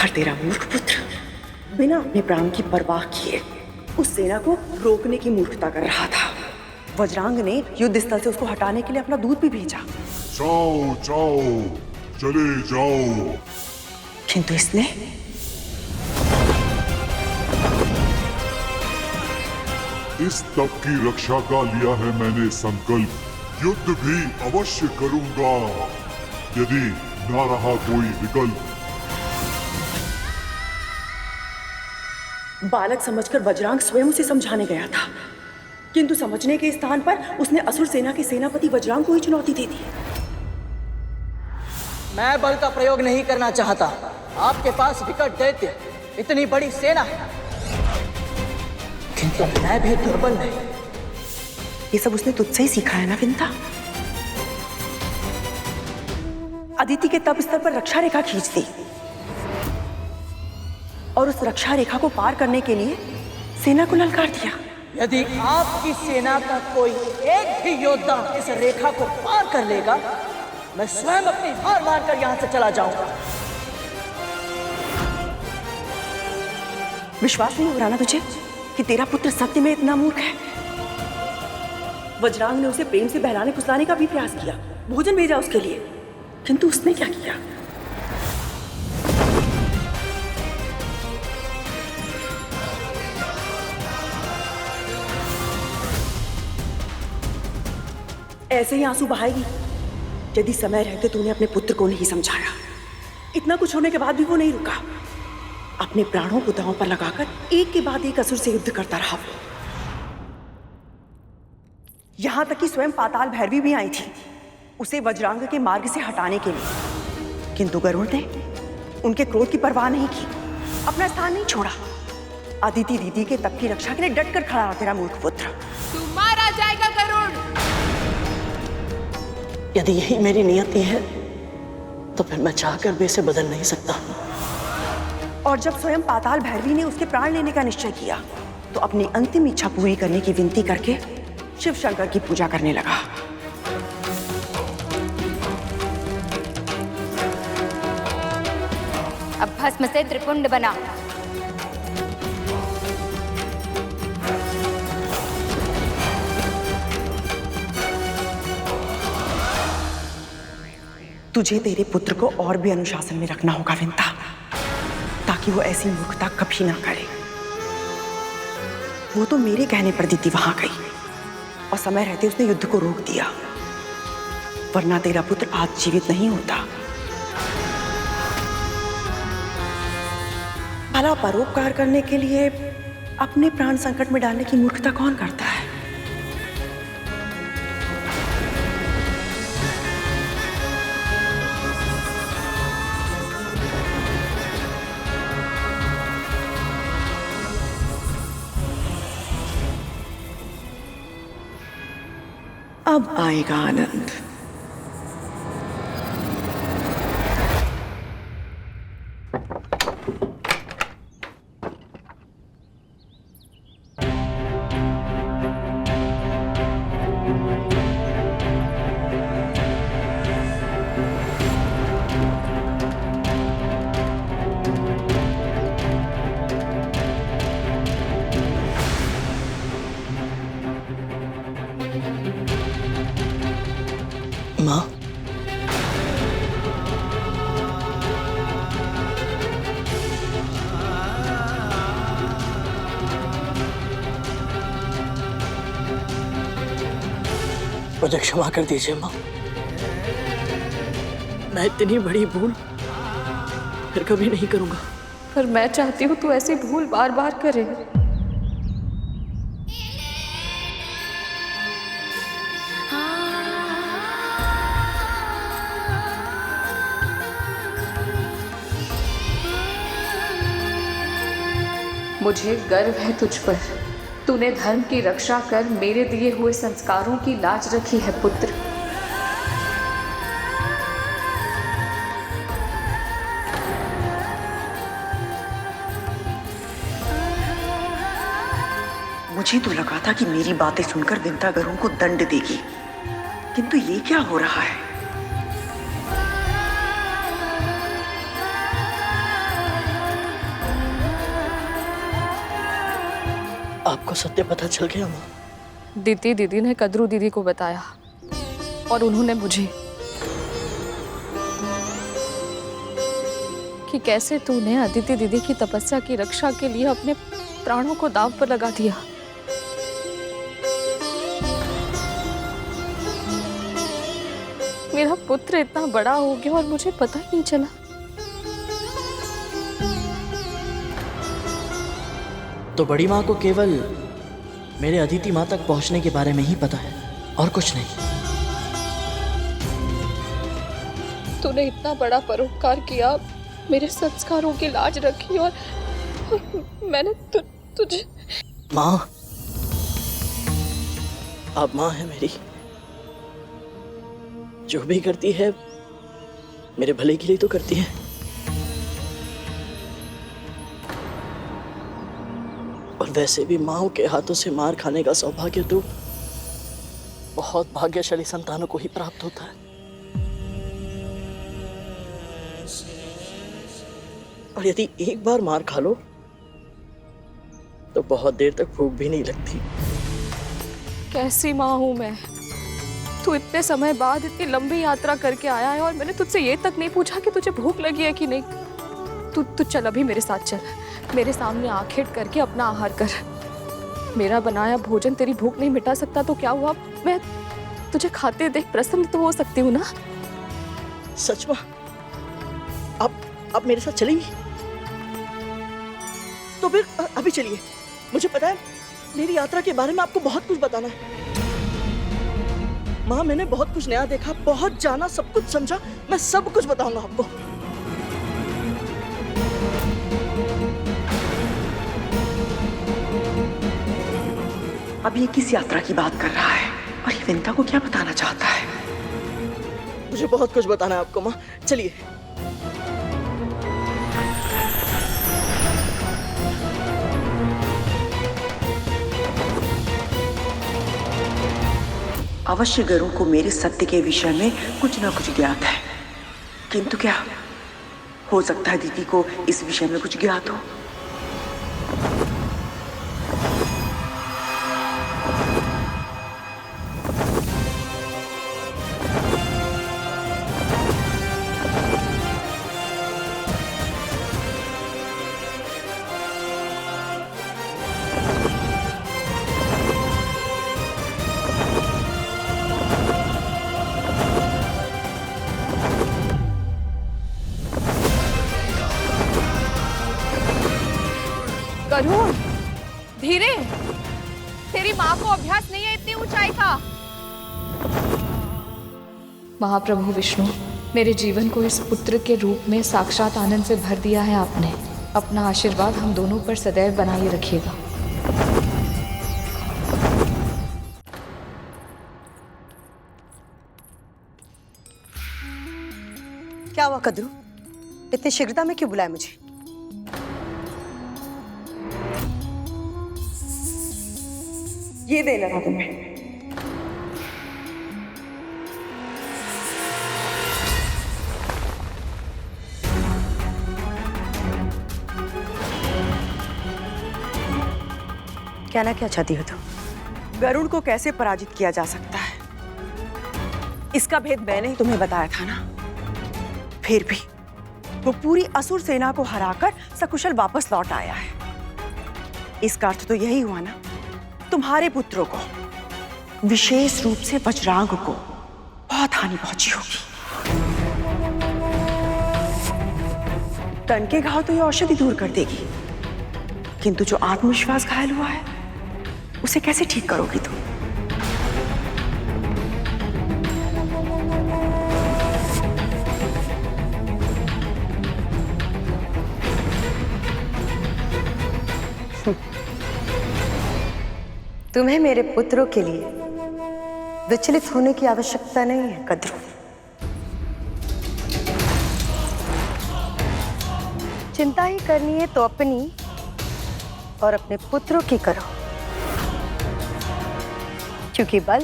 पर तेरा मूर्ख पुत्र बिना अपने प्राण की परवाह किए उस सेना को रोकने की मूर्खता कर रहा था। वज्रांग ने युद्ध स्थल से उसको हटाने के लिए अपना दूत भी भेजा। जाओ जाओ, चले जाओ। किंतु इसने इस तप की रक्षा का लिया है मैंने संकल्प। युद्ध भी अवश्य करूंगा यदि ना रहा कोई विकल्प। बालक समझकर वज्रांग स्वयं उसे समझाने गया था, किंतु समझने के स्थान पर उसने असुर सेना के सेनापति वज्रांग को ही चुनौती दे दी। मैं बल का प्रयोग नहीं करना चाहता। आपके पास विकट दैत्य, इतनी बड़ी सेना है, किंतु मैं भी दुर्बल नहीं। ये सब उसने तुझसे ही सीखा है ना विंता? अदिति के तप स्तर पर रक्षा रेखा खींच दी और उस रक्षा रेखा को पार करने के लिए सेना को ललकार दिया। यदि आपकी सेना का कोई एक भी योद्धा इस रेखा को पार कर लेगा, मैं स्वयं अपनी हार मारकर यहां से चला जाऊंगा। विश्वास नहीं हो रहा ना तुझे कि तेरा पुत्र सत्य में इतना मूर्ख है? वज्रांग ने उसे प्रेम से बहलाने फुसलाने का भी प्रयास किया, भोजन भेजा उसके लिए, किंतु उसने क्या किया? ऐसे ही आंसू बहाएगी यदि समय रहते तूने अपने पुत्र को नहीं समझाया। इतना कुछ होने के बाद भी वो नहीं रुका, अपने प्राणों को दांव पर लगाकर एक के बाद एक असुर से युद्ध करता रहा। यहां तक कि स्वयं पाताल भैरवी भी आई थी उसे वज्रांग के मार्ग से हटाने के लिए, किंतु गरुड़ ने उनके क्रोध की परवाह नहीं की, अपना स्थान नहीं छोड़ा। अदिति दीदी के तप की रक्षा के लिए डटकर खड़ा रहा तेरा मूर्ख पुत्र। तू मारा जाएगा गरुड़। यदि यही मेरी नियति है तो फिर मैं चाहकर भी इसे बदल नहीं सकता। और जब स्वयं पाताल भैरवी ने उसके प्राण लेने का निश्चय किया तो अपनी अंतिम इच्छा पूरी करने की विनती करके शिव शंकर की पूजा करने लगा। अब भस्म से त्रिपुंड बना। तुझे तेरे पुत्र को और भी अनुशासन में रखना होगा विंता, ताकि वो ऐसी मूर्खता कभी ना करे। वो तो मेरे कहने पर दीदी वहां गई और समय रहते उसने युद्ध को रोक दिया, वरना तेरा पुत्र आज जीवित नहीं होता। भला परोपकार करने के लिए अपने प्राण संकट में डालने की मूर्खता कौन करता है? अब आएगा आनंद। माँ, मुझे क्षमा कर दीजिए माँ। मैं इतनी बड़ी भूल फिर कभी नहीं करूंगा। पर मैं चाहती हूँ तू ऐसी भूल बार बार करे। मुझे गर्व है तुझ पर। तूने धर्म की रक्षा कर मेरे दिए हुए संस्कारों की लाज रखी है पुत्र। मुझे तो लगा था कि मेरी बातें सुनकर विंता गरुड़ को दंड देगी, किंतु ये क्या हो रहा है? आपको सत्य पता चल गया माँ। दीदी ने कद्रू दीदी को बताया और उन्होंने मुझे कि कैसे तूने अदिति दीदी की तपस्या की रक्षा के लिए अपने प्राणों को दांव पर लगा दिया। मेरा पुत्र इतना बड़ा हो गया और मुझे पता ही नहीं चला। तो बड़ी माँ को केवल मेरे अदिति माँ तक पहुंचने के बारे में ही पता है और कुछ नहीं। तूने इतना बड़ा परोपकार किया, मेरे संस्कारों की लाज रखी और मैंने तुझे माँ, अब माँ है मेरी, जो भी करती है मेरे भले के लिए तो करती है। और वैसे भी माँ के हाथों से मार खाने का सौभाग्य तो बहुत भाग्यशाली संतानों को ही प्राप्त होता है। और यदि एक बार मार खा लो तो बहुत देर तक भूख भी नहीं लगती। कैसी माँ हूँ मैं? तू इतने समय बाद इतनी लंबी यात्रा करके आया है और मैंने तुझसे ये तक नहीं पूछा कि तुझे भूख लगी है कि नहीं। तू चल, अभी मेरे साथ चल, मेरे सामने आंखें करके अपना आहार कर। मेरा बनाया भोजन तेरी भूख नहीं मिटा सकता तो क्या हुआ, मैं तुझे खाते देख प्रसन्न तो हो सकती हूँ ना। सच में आप मेरे साथ चलेंगी? तो फिर अभी चलिए। मुझे पता है मेरी यात्रा के बारे में आपको बहुत कुछ बताना है। माँ, मैंने बहुत कुछ नया देखा, बहुत जाना, सब कुछ समझा। मैं सब कुछ बताऊंगा आपको। अब ये किस यात्रा की बात कर रहा है और ये विंता को क्या बताना चाहता है? मुझे बहुत कुछ बताना है आपको माँ, चलिए। अवश्य गरुड़ को मेरे सत्य के विषय में कुछ ना कुछ ज्ञात है, किंतु क्या हो सकता है दीदी को इस विषय में कुछ ज्ञात हो? गरुड़, धीरे, तेरी माँ को अभ्यास नहीं है इतनी ऊंचाई का। महाप्रभु विष्णु, मेरे जीवन को इस पुत्र के रूप में साक्षात आनंद से भर दिया है आपने। अपना आशीर्वाद हम दोनों पर सदैव बनाए रखिएगा। क्या हुआ कद्रू? इतनी शीघ्रता में क्यों बुलाया मुझे? ये दे लगा तुम्हें। कहना क्या चाहती हो तुम? गरुड़ को कैसे पराजित किया जा सकता है, इसका भेद मैंने ही तुम्हें बताया था ना। फिर भी वो पूरी असुर सेना को हराकर सकुशल वापस लौट आया है। इसका अर्थ तो यही हुआ ना, तुम्हारे पुत्रों को, विशेष रूप से वज्रांग को बहुत हानि पहुंची होगी। तन के घाव तो ये औषधि दूर कर देगी, किंतु जो आत्मविश्वास घायल हुआ है उसे कैसे ठीक करोगी तुम? तुम्हें मेरे पुत्रों के लिए विचलित होने की आवश्यकता नहीं है कद्रू। चिंता ही करनी है तो अपनी और अपने पुत्रों की करो, क्योंकि बल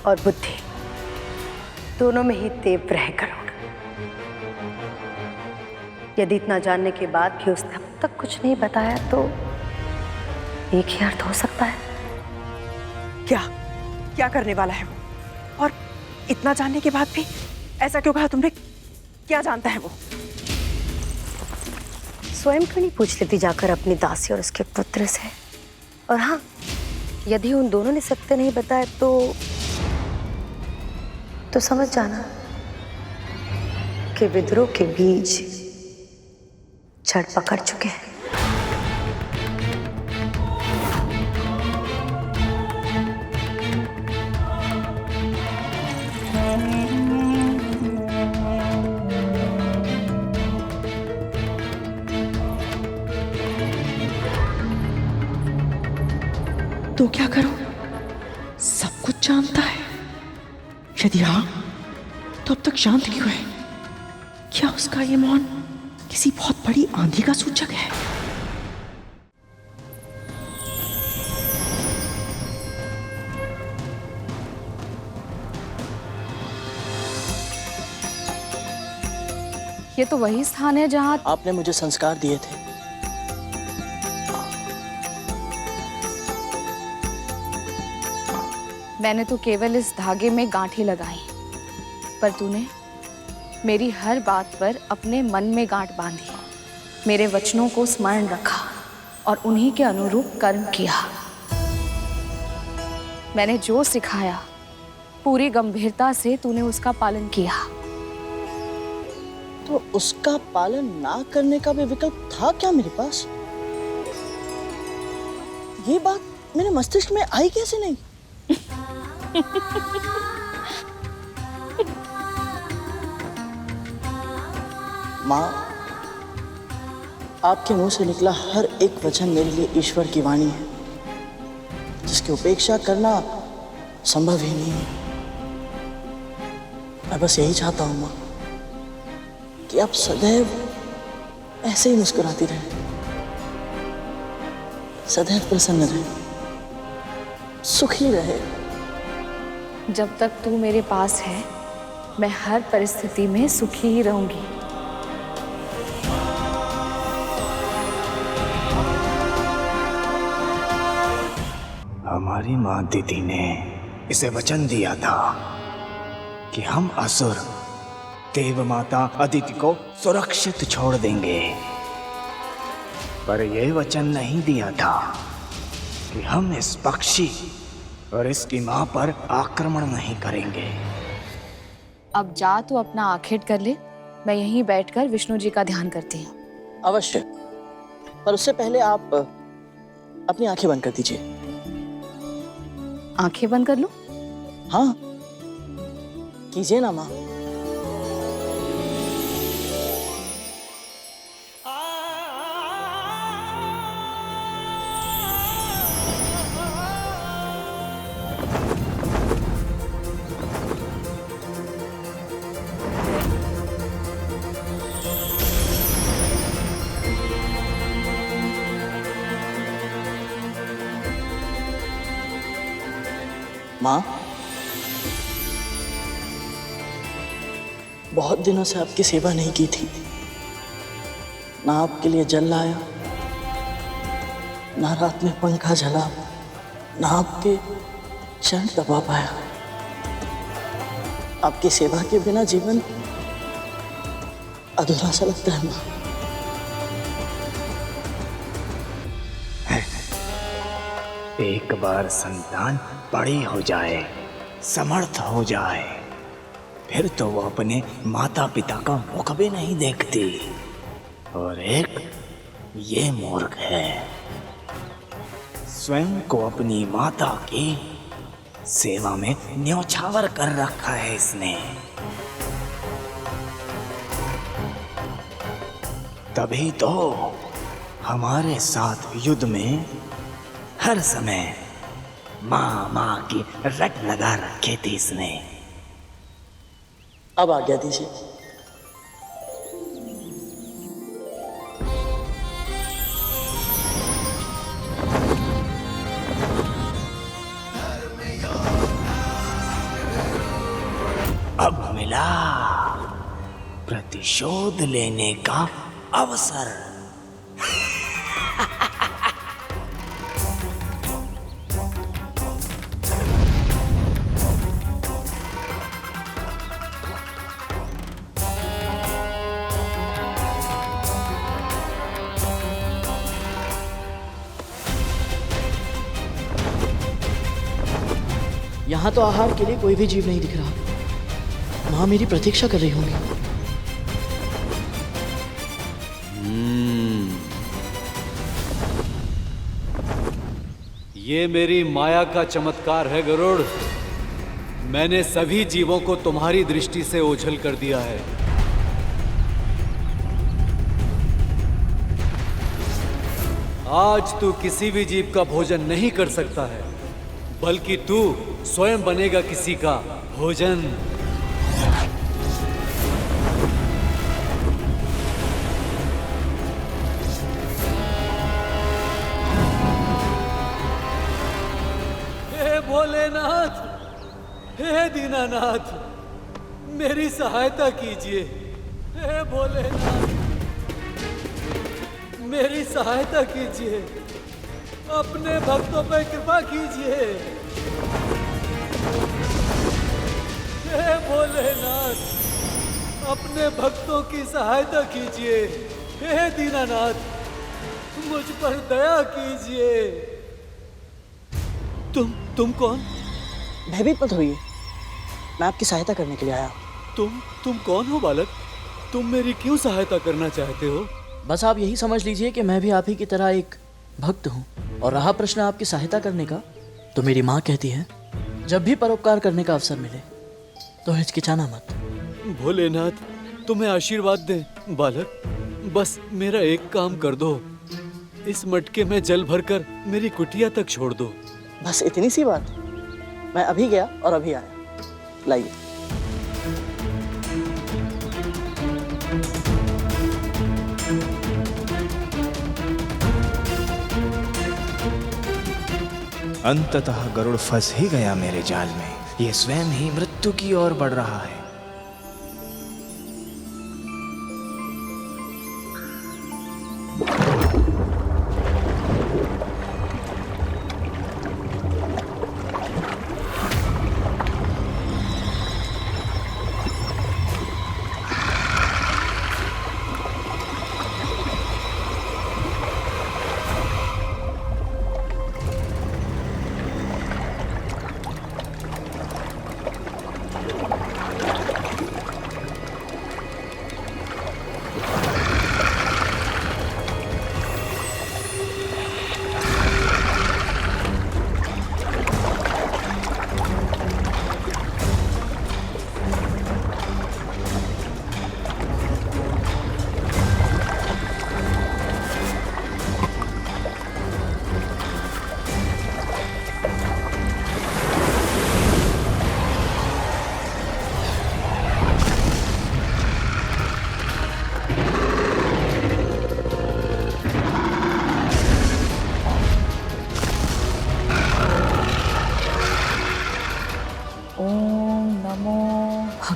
और बुद्धि दोनों में ही तीव्र है गरुड़। यदि इतना जानने के बाद भी उसने अब तक कुछ नहीं बताया तो एक ही अर्थ हो सकता है, क्या करने वाला है वो? और इतना जानने के बाद भी ऐसा क्यों कहा तुमने? क्या जानता है वो? स्वयं क्यों नहीं पूछ लेती जाकर अपनी दासी और उसके पुत्र से? और हाँ, यदि उन दोनों ने सत्य नहीं बताया तो समझ जाना कि विद्रोह के बीज जड़ पकड़ चुके हैं। तो क्या करूं? सब कुछ जानता है। यदि हाँ, तो अब तक शांत क्यों है? क्या उसका ये मौन किसी बहुत बड़ी आंधी का सूचक है? ये तो वही स्थान है जहाँ आपने मुझे संस्कार दिए थे। मैंने तो केवल इस धागे में गांठें लगाई, पर तूने मेरी हर बात पर अपने मन में गांठ बांधी, मेरे वचनों को स्मरण रखा और उन्हीं के अनुरूप कर्म किया। मैंने जो सिखाया पूरी गंभीरता से तूने उसका पालन किया। तो उसका पालन ना करने का भी विकल्प था क्या मेरे पास? ये बात मेरे मस्तिष्क में आई कैसे नहीं? माँ, आपके मुंह से निकला हर एक वचन मेरे लिए ईश्वर की वाणी है, जिसकी उपेक्षा करना संभव ही नहीं है। मैं बस यही चाहता हूँ माँ कि आप सदैव ऐसे ही मुस्कुराती रहे, सदैव प्रसन्न रहे, सुखी रहे। जब तक तू मेरे पास है, मैं हर परिस्थिति में सुखी ही रहूंगी। हमारी माँ दीदी ने इसे वचन दिया था कि हम असुर देव माता अदिति को सुरक्षित छोड़ देंगे, पर यह वचन नहीं दिया था कि हम इस पक्षी और इसकी मां पर आक्रमण नहीं करेंगे। अब जा तू अपना आखेट कर ले, मैं यहीं बैठकर विष्णु जी का ध्यान करती हूँ। अवश्य, पर उससे पहले आप अपनी आंखें बंद कर दीजिए। आंखें बंद कर लूं? हाँ, कीजिए ना माँ। माँ, बहुत दिनों से आपकी सेवा नहीं की थी। ना आपके लिए जल लाया, ना रात में पंखा झला, ना आपके चरण दबा पाया। आपकी सेवा के बिना जीवन अधूरा सा लगता है माँ। एक बार संतान बड़ी हो जाए, समर्थ हो जाए, फिर तो वो अपने माता पिता का मुख भी नहीं देखती। और एक ये मूर्ख है, स्वयं को अपनी माता की सेवा में न्योछावर कर रखा है इसने। तभी तो हमारे साथ युद्ध में हर समय माँ माँ की रट लगा रखी थी इसने। अब आज्ञा दीजिए। अब मिला प्रतिशोध लेने का अवसर। यहाँ तो आहार के लिए कोई भी जीव नहीं दिख रहा। माँ मेरी प्रतीक्षा कर रही होंगी। ये मेरी माया का चमत्कार है गरुड़। मैंने सभी जीवों को तुम्हारी दृष्टि से ओझल कर दिया है। आज तू किसी भी जीव का भोजन नहीं कर सकता है, बल्कि तू स्वयं बनेगा किसी का भोजन। हे भोलेनाथ, हे दीनानाथ, मेरी सहायता कीजिए। हे भोलेनाथ, मेरी सहायता कीजिए। अपने भक्तों पर कृपा कीजिए। हे भोलेनाथ, अपने भक्तों की सहायता कीजिए। हे दीनानाथ, मुझ पर दया कीजिए। तुम कौन? भयभीत मत होइए, मैं आपकी सहायता करने के लिए आया। तुम कौन हो बालक? तुम मेरी क्यों सहायता करना चाहते हो? बस आप यही समझ लीजिए कि मैं भी आप ही की तरह एक भक्त हूँ। और रहा प्रश्न आपकी सहायता करने का, तो मेरी माँ कहती है जब भी परोपकार करने का अवसर मिले तो हिचकिचाना मत। भोलेनाथ, तुम्हें आशीर्वाद दे बालक। बस मेरा एक काम कर दो, इस मटके में जल भरकर मेरी कुटिया तक छोड़ दो। बस इतनी सी बात? मैं अभी गया और अभी आया। लाइए। अंततः गरुड़ फंस ही गया मेरे जाल में। ये स्वयं ही मृत्यु की ओर बढ़ रहा है।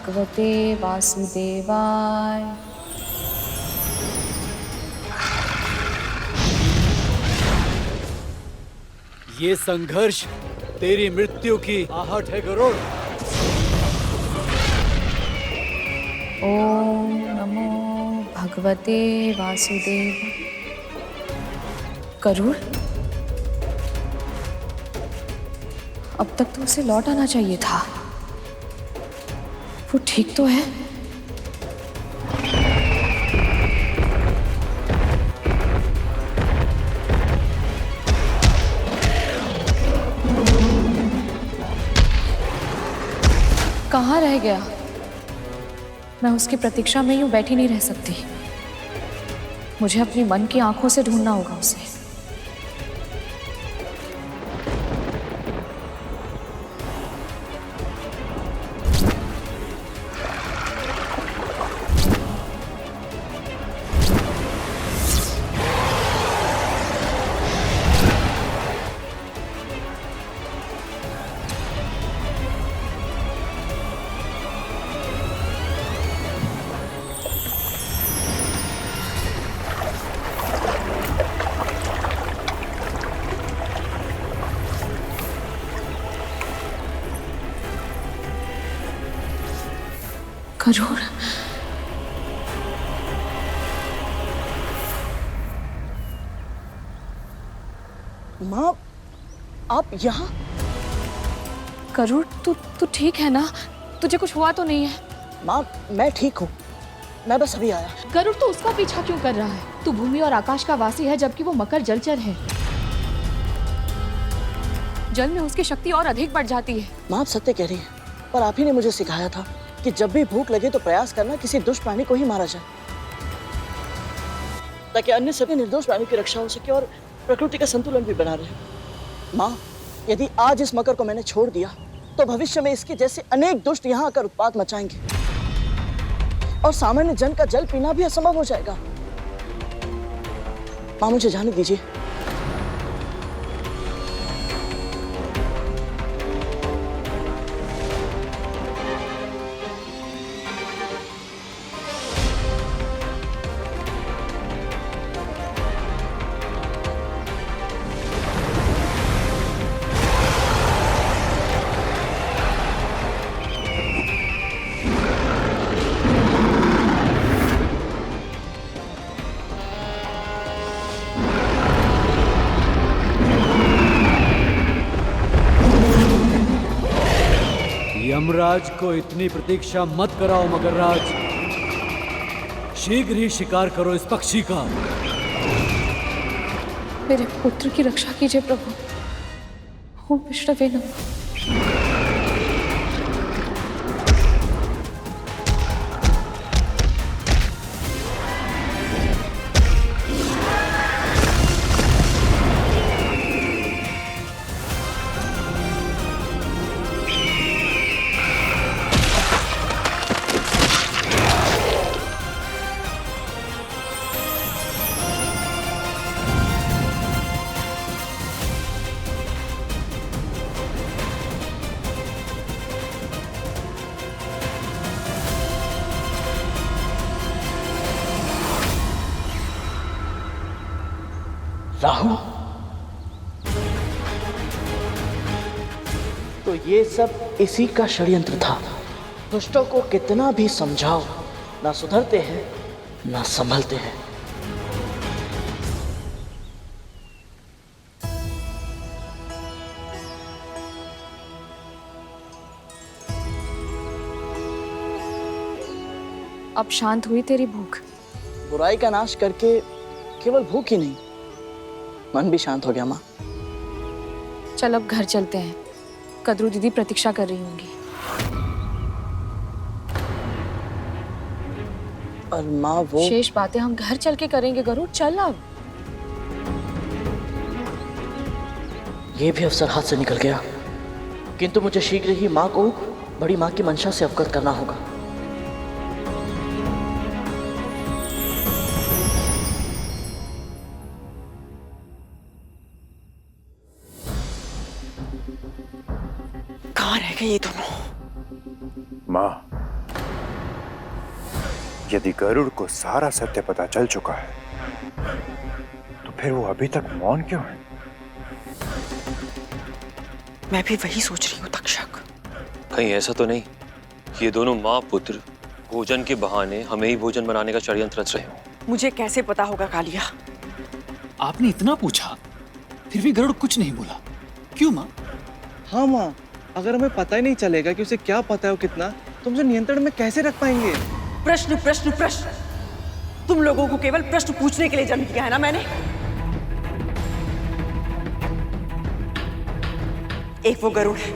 भगवते वासुदेवाय। ये संघर्ष तेरी मृत्यु की आहट है गरुड़। ओम नमो भगवते वासुदेव। गरुड़, अब तक तो उसे लौट आना चाहिए था। वो ठीक तो है? कहाँ रह गया? मैं उसकी प्रतीक्षा में यूं बैठी नहीं रह सकती। मुझे अपनी मन की आंखों से ढूंढना होगा उसे। गरुड़, माँ, आप यहाँ? गरुड़ तू ठीक है ना? तुझे कुछ हुआ तो नहीं है? माँ मैं ठीक हूँ, मैं बस अभी आया। गरुड़ तू उसका पीछा क्यों कर रहा है? तू भूमि और आकाश का वासी है, जबकि वो मकर जलचर है। जल में उसकी शक्ति और अधिक बढ़ जाती है। माँ आप सत्य कह रही है, पर आप ही ने मुझे सिखाया था कि जब भी भूख लगे तो प्रयास करना किसी दुष्ट प्राणी को ही मारा जाए, ताकि अन्य सभी निर्दोष प्राणियों की रक्षा हो सके और प्रकृति का संतुलन भी बना रहे। माँ यदि आज इस मकर को मैंने छोड़ दिया तो भविष्य में इसके जैसे अनेक दुष्ट यहाँ आकर उत्पात मचाएंगे और सामान्य जन का जल पीना भी असंभव हो जाएगा। माँ मुझे जाने दीजिए। यमराज को इतनी प्रतीक्षा मत कराओ मगरराज, शीघ्र ही शिकार करो इस पक्षी का। मेरे पुत्र की रक्षा कीजिए प्रभु। ओम विष्णवे नमः। राहु, तो ये सब इसी का षड्यंत्र था। दुष्टों को कितना भी समझाओ, ना सुधरते हैं ना संभलते हैं। अब शांत हुई तेरी भूख? बुराई का नाश करके केवल भूख ही नहीं, मन भी शांत हो गया। माँ चल अब घर चलते हैं, कद्रू दीदी प्रतीक्षा कर रही होंगी। और माँ वो शेष बातें हम घर चल के करेंगे गरुड़, चल अब। ये भी अवसर हाथ से निकल गया, किंतु मुझे शीघ्र ही माँ को बड़ी माँ की मंशा से अवगत करना होगा। कहाँ रह गए ये दोनों? माँ, यदि गरुड़ को सारा सत्य पता चल चुका है तो फिर वो अभी तक मौन क्यों है? मैं भी वही सोच रही हूँ तक्षक। कहीं ऐसा तो नहीं कि ये दोनों माँ पुत्र भोजन के बहाने हमें ही भोजन बनाने का षड्यंत्र रच रहे हो? मुझे कैसे पता होगा कालिया? आपने इतना पूछा फिर भी गरुड़ कुछ नहीं बोला, क्यों माँ? हाँ माँ, अगर हमें पता ही नहीं चलेगा कि उसे क्या पता है वो कितना, तो उसे नियंत्रण में कैसे रख पाएंगे? प्रश्न प्रश्न प्रश्न, तुम लोगों को केवल प्रश्न पूछने के लिए जन्म दिया है ना मैंने। एक वो गरुड़ है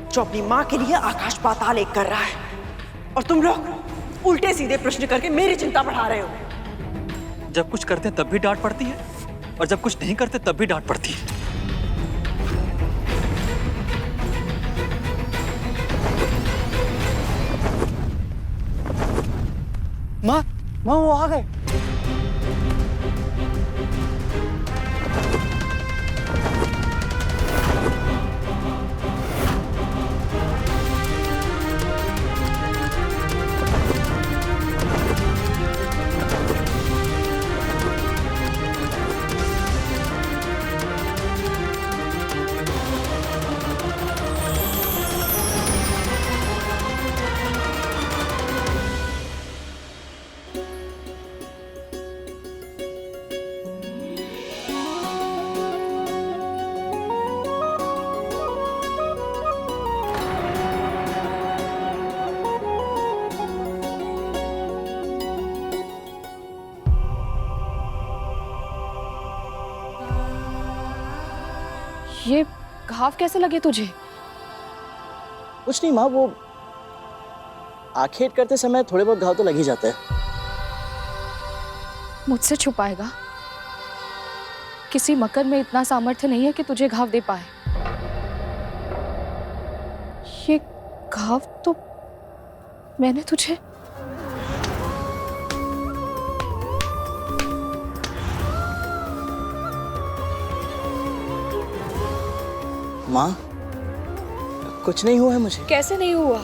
जो अपनी माँ के लिए आकाश पाताल एक कर रहा है, और तुम लोग उल्टे सीधे प्रश्न करके मेरी चिंता बढ़ा रहे हो। जब कुछ करते हैं तब भी डांट पड़ती है, और जब कुछ नहीं करते तब भी डांट पड़ती है। माँ, वो आ गए। ये घाव कैसे लगे तुझे? कुछ नहीं माँ, वो आखेट करते समय थोड़े बहुत घाव तो लग ही जाते हैं। मुझसे छुपाएगा? किसी मकर में इतना सामर्थ्य नहीं है कि तुझे घाव दे पाए। ये घाव तो मैंने तुझे माँ, कुछ नहीं हुआ है मुझे। कैसे नहीं हुआ?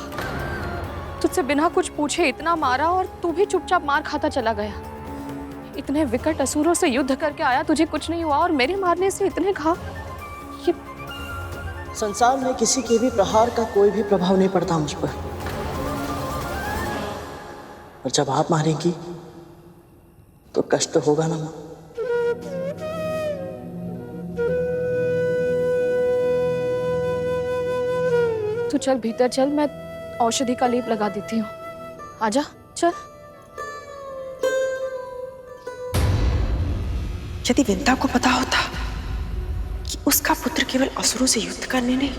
तुझसे बिना कुछ पूछे इतना मारा और तू भी चुपचाप मार खाता चला गया। इतने विकट असुरों से युद्ध करके आया, तुझे कुछ नहीं हुआ और मेरे मारने से इतने घाव। ये संसार में किसी के भी प्रहार का कोई भी प्रभाव नहीं पड़ता मुझ पर, और जब आप मारेंगी तो कष्ट होगा ना माँ। तू चल भीतर चल, मैं औषधि का लेप लगा देती हूँ। आजा चल। यदि विंता को पता होता कि उसका पुत्र केवल असुरों से युद्ध करने नहीं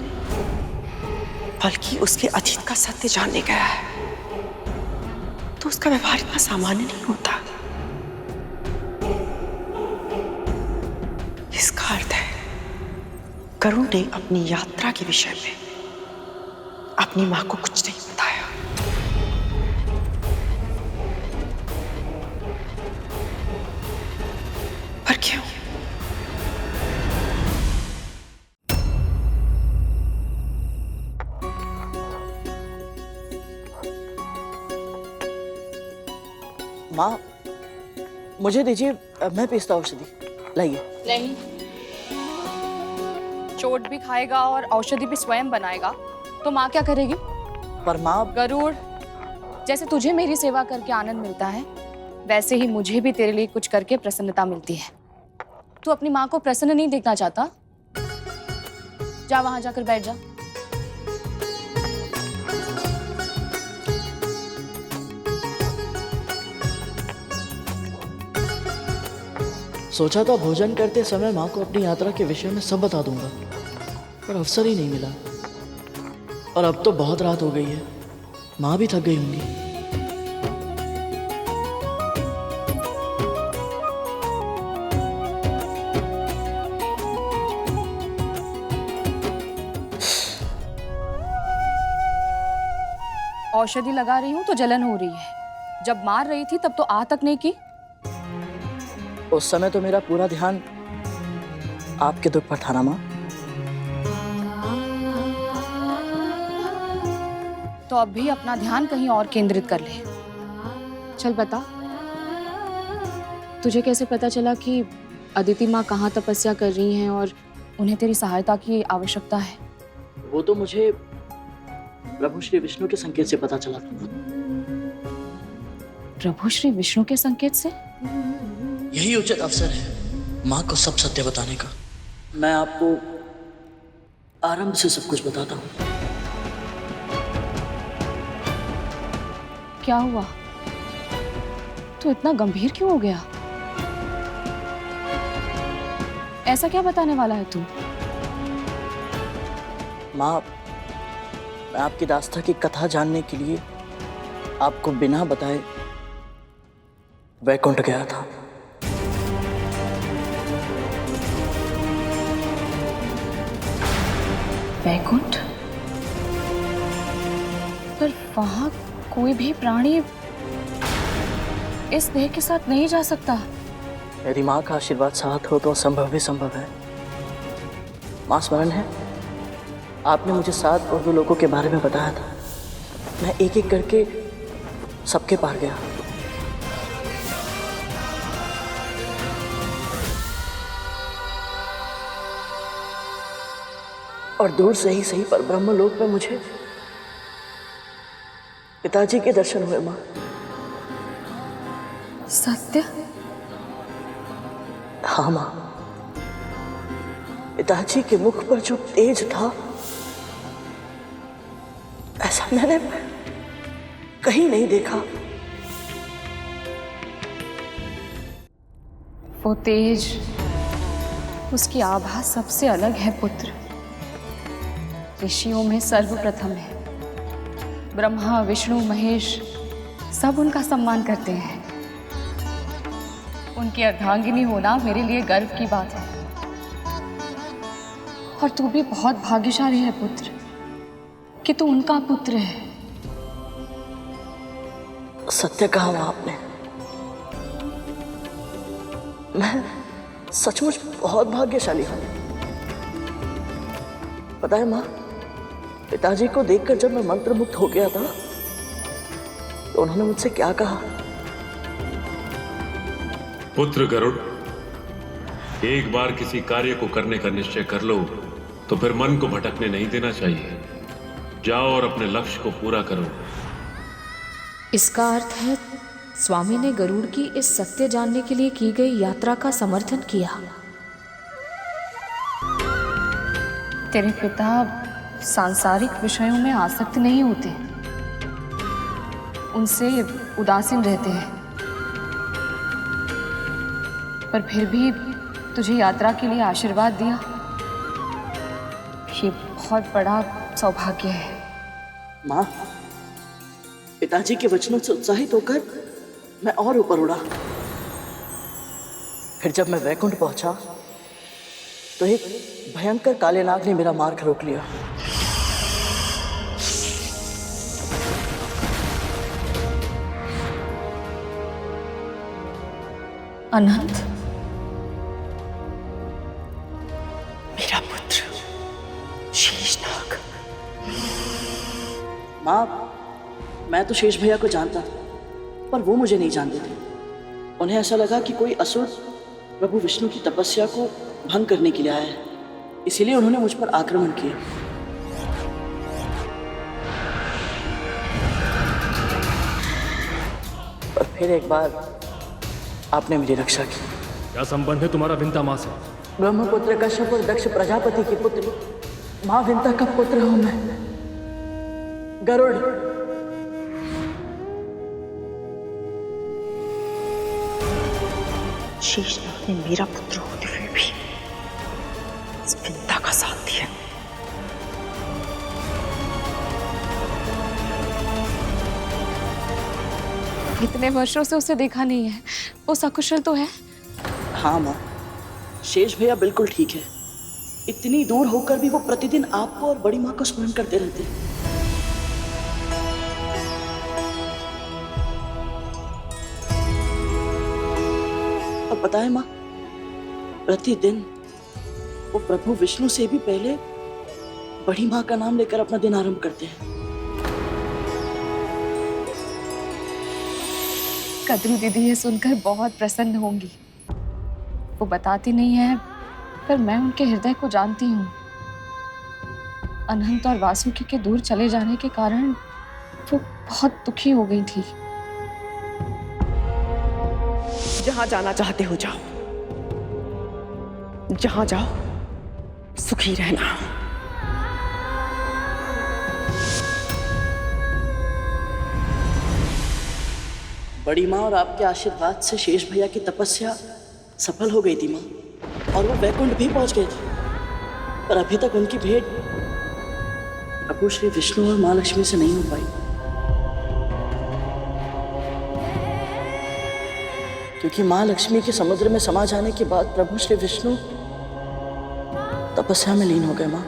बल्कि उसके अतीत का सत्य जानने गया है, तो उसका व्यवहार इतना सामान्य नहीं होता। इसका अर्थ है गरुड़ ने अपनी यात्रा के विषय में अपनी मां को कुछ नहीं बताया। पर क्यों? माँ, मुझे दीजिए, मैं पीसता औषधि। लाइए। नहीं, चोट भी खाएगा और औषधि भी स्वयं बनाएगा तो माँ क्या करेगी? पर माँ, गरुड़, जैसे तुझे मेरी सेवा करके आनंद मिलता है, वैसे ही मुझे भी तेरे लिए कुछ करके प्रसन्नता मिलती है। तू अपनी माँ को प्रसन्न नहीं देखना चाहता? जा वहां जाकर बैठ जा। सोचा था भोजन करते समय माँ को अपनी यात्रा के विषय में सब बता दूंगा, पर अवसर ही नहीं मिला। और अब तो बहुत रात हो गई है, माँ भी थक गई होंगी। औषधि लगा रही हूँ तो जलन हो रही है, जब मार रही थी तब तो आ तक नहीं की। उस समय तो मेरा पूरा ध्यान आपके दुख पर था ना माँ। तो अब भी अपना ध्यान कहीं और केंद्रित कर ले। चल बता, तुझे कैसे पता चला कि अदिति माँ कहाँ तपस्या कर रही हैं और उन्हें तेरी सहायता की आवश्यकता है? वो तो मुझे प्रभु श्री विष्णु के संकेत से पता चला था। प्रभु श्री विष्णु के संकेत से? यही उचित अवसर है माँ को सब सत्य बताने का। मैं आपको आरंभ से सब कुछ बताता हूँ। क्या हुआ? तू इतना गंभीर क्यों हो गया? ऐसा क्या बताने वाला है तू? माँ, मैं आपकी दास्ता की कथा जानने के लिए आपको बिना बताए वैकुंठ गया था। वैकुंठ? पर वहां कोई भी प्राणी इस देह के साथ नहीं जा सकता। यदि माँ का आशीर्वाद साथ हो तो असंभव भी संभव है। माँ, स्मरण है आपने मुझे 7 उर्दू लोगों के बारे में बताया था। मैं एक एक करके सबके पार गया। और दूर से ही सही पर ब्रह्मलोक में मुझे पिताजी के दर्शन हुए माँ। सत्य? हाँ माँ, पिताजी के मुख पर जो तेज था ऐसा मैंने कहीं नहीं देखा। वो तेज, उसकी आभा सबसे अलग है पुत्र। ऋषियों में सर्वप्रथम है। ब्रह्मा, विष्णु, महेश सब उनका सम्मान करते हैं। उनकी अर्धांगिनी होना मेरे लिए गर्व की बात है। और तू भी बहुत भाग्यशाली है पुत्र कि तू उनका पुत्र है। सत्य कहा माँ आपने। मैं सचमुच बहुत भाग्यशाली हूँ। पता है माँ, पिताजी को देखकर जब मैं मंत्रमुग्ध हो गया था तो उन्होंने मुझसे क्या कहा? पुत्र गरुड़, एक बार किसी कार्य को करने का निश्चय कर लो तो फिर मन को भटकने नहीं देना चाहिए। जाओ और अपने लक्ष्य को पूरा करो। इसका अर्थ है स्वामी ने गरुड़ की इस सत्य जानने के लिए की गई यात्रा का समर्थन किया। तेरे पिता सांसारिक विषयों में आसक्त नहीं होते, उनसे उदासीन रहते हैं, पर फिर भी तुझे यात्रा के लिए आशीर्वाद दिया। ये बहुत बड़ा सौभाग्य है। माँ, पिताजी के वचनों से उत्साहित होकर मैं और ऊपर उड़ा। फिर जब मैं वैकुंठ पहुंचा तो एक भयंकर काले नाग ने मेरा मार्ग रोक लिया। अनंत, मेरा पुत्र शेषनाग। माँ, मैं तो शेष भैया को जानता था, पर वो मुझे नहीं जानते थे। उन्हें ऐसा लगा कि कोई असुर प्रभु विष्णु की तपस्या को भंग करने के लिए आया है, इसीलिए उन्होंने मुझ पर आक्रमण किया। पर फिर एक बार आपने मेरी रक्षा की। क्या संबंध है तुम्हारा विंता माँ से? ब्रह्मपुत्र कश्यप और दक्ष प्रजापति की पुत्री माँ विंता का पुत्र हूं मैं, गरुड़। शेषनाग ने मेरा पुत्र होते हुए भी इस विंता का साथ दिया। इतने वर्षों से उसे देखा नहीं है, वो सकुशल तो है? हाँ माँ, शेष भैया बिल्कुल ठीक है। इतनी दूर होकर भी वो प्रतिदिन आपको और बड़ी माँ को स्मरण करते रहते हैं। और पता है माँ, प्रतिदिन वो प्रभु विष्णु से भी पहले बड़ी माँ का नाम लेकर अपना दिन आरंभ करते हैं। कद्रू दीदी ये सुनकर बहुत प्रसन्न होंगी। वो बताती नहीं है, पर मैं उनके हृदय को जानती हूँ। अनंत और वासुकी के दूर चले जाने के कारण वो बहुत दुखी हो गई थी। जहां जाना चाहते हो जाओ, जहां जाओ सुखी रहना। बड़ी माँ और आपके आशीर्वाद से शेष भैया की तपस्या सफल हो गई थी माँ, और वो वैकुंठ भी पहुंच गए थे। पर अभी तक उनकी भेंट प्रभु श्री विष्णु और माँ लक्ष्मी से नहीं हो पाई, क्योंकि माँ लक्ष्मी के समुद्र में समा जाने के बाद प्रभु श्री विष्णु तपस्या में लीन हो गए माँ।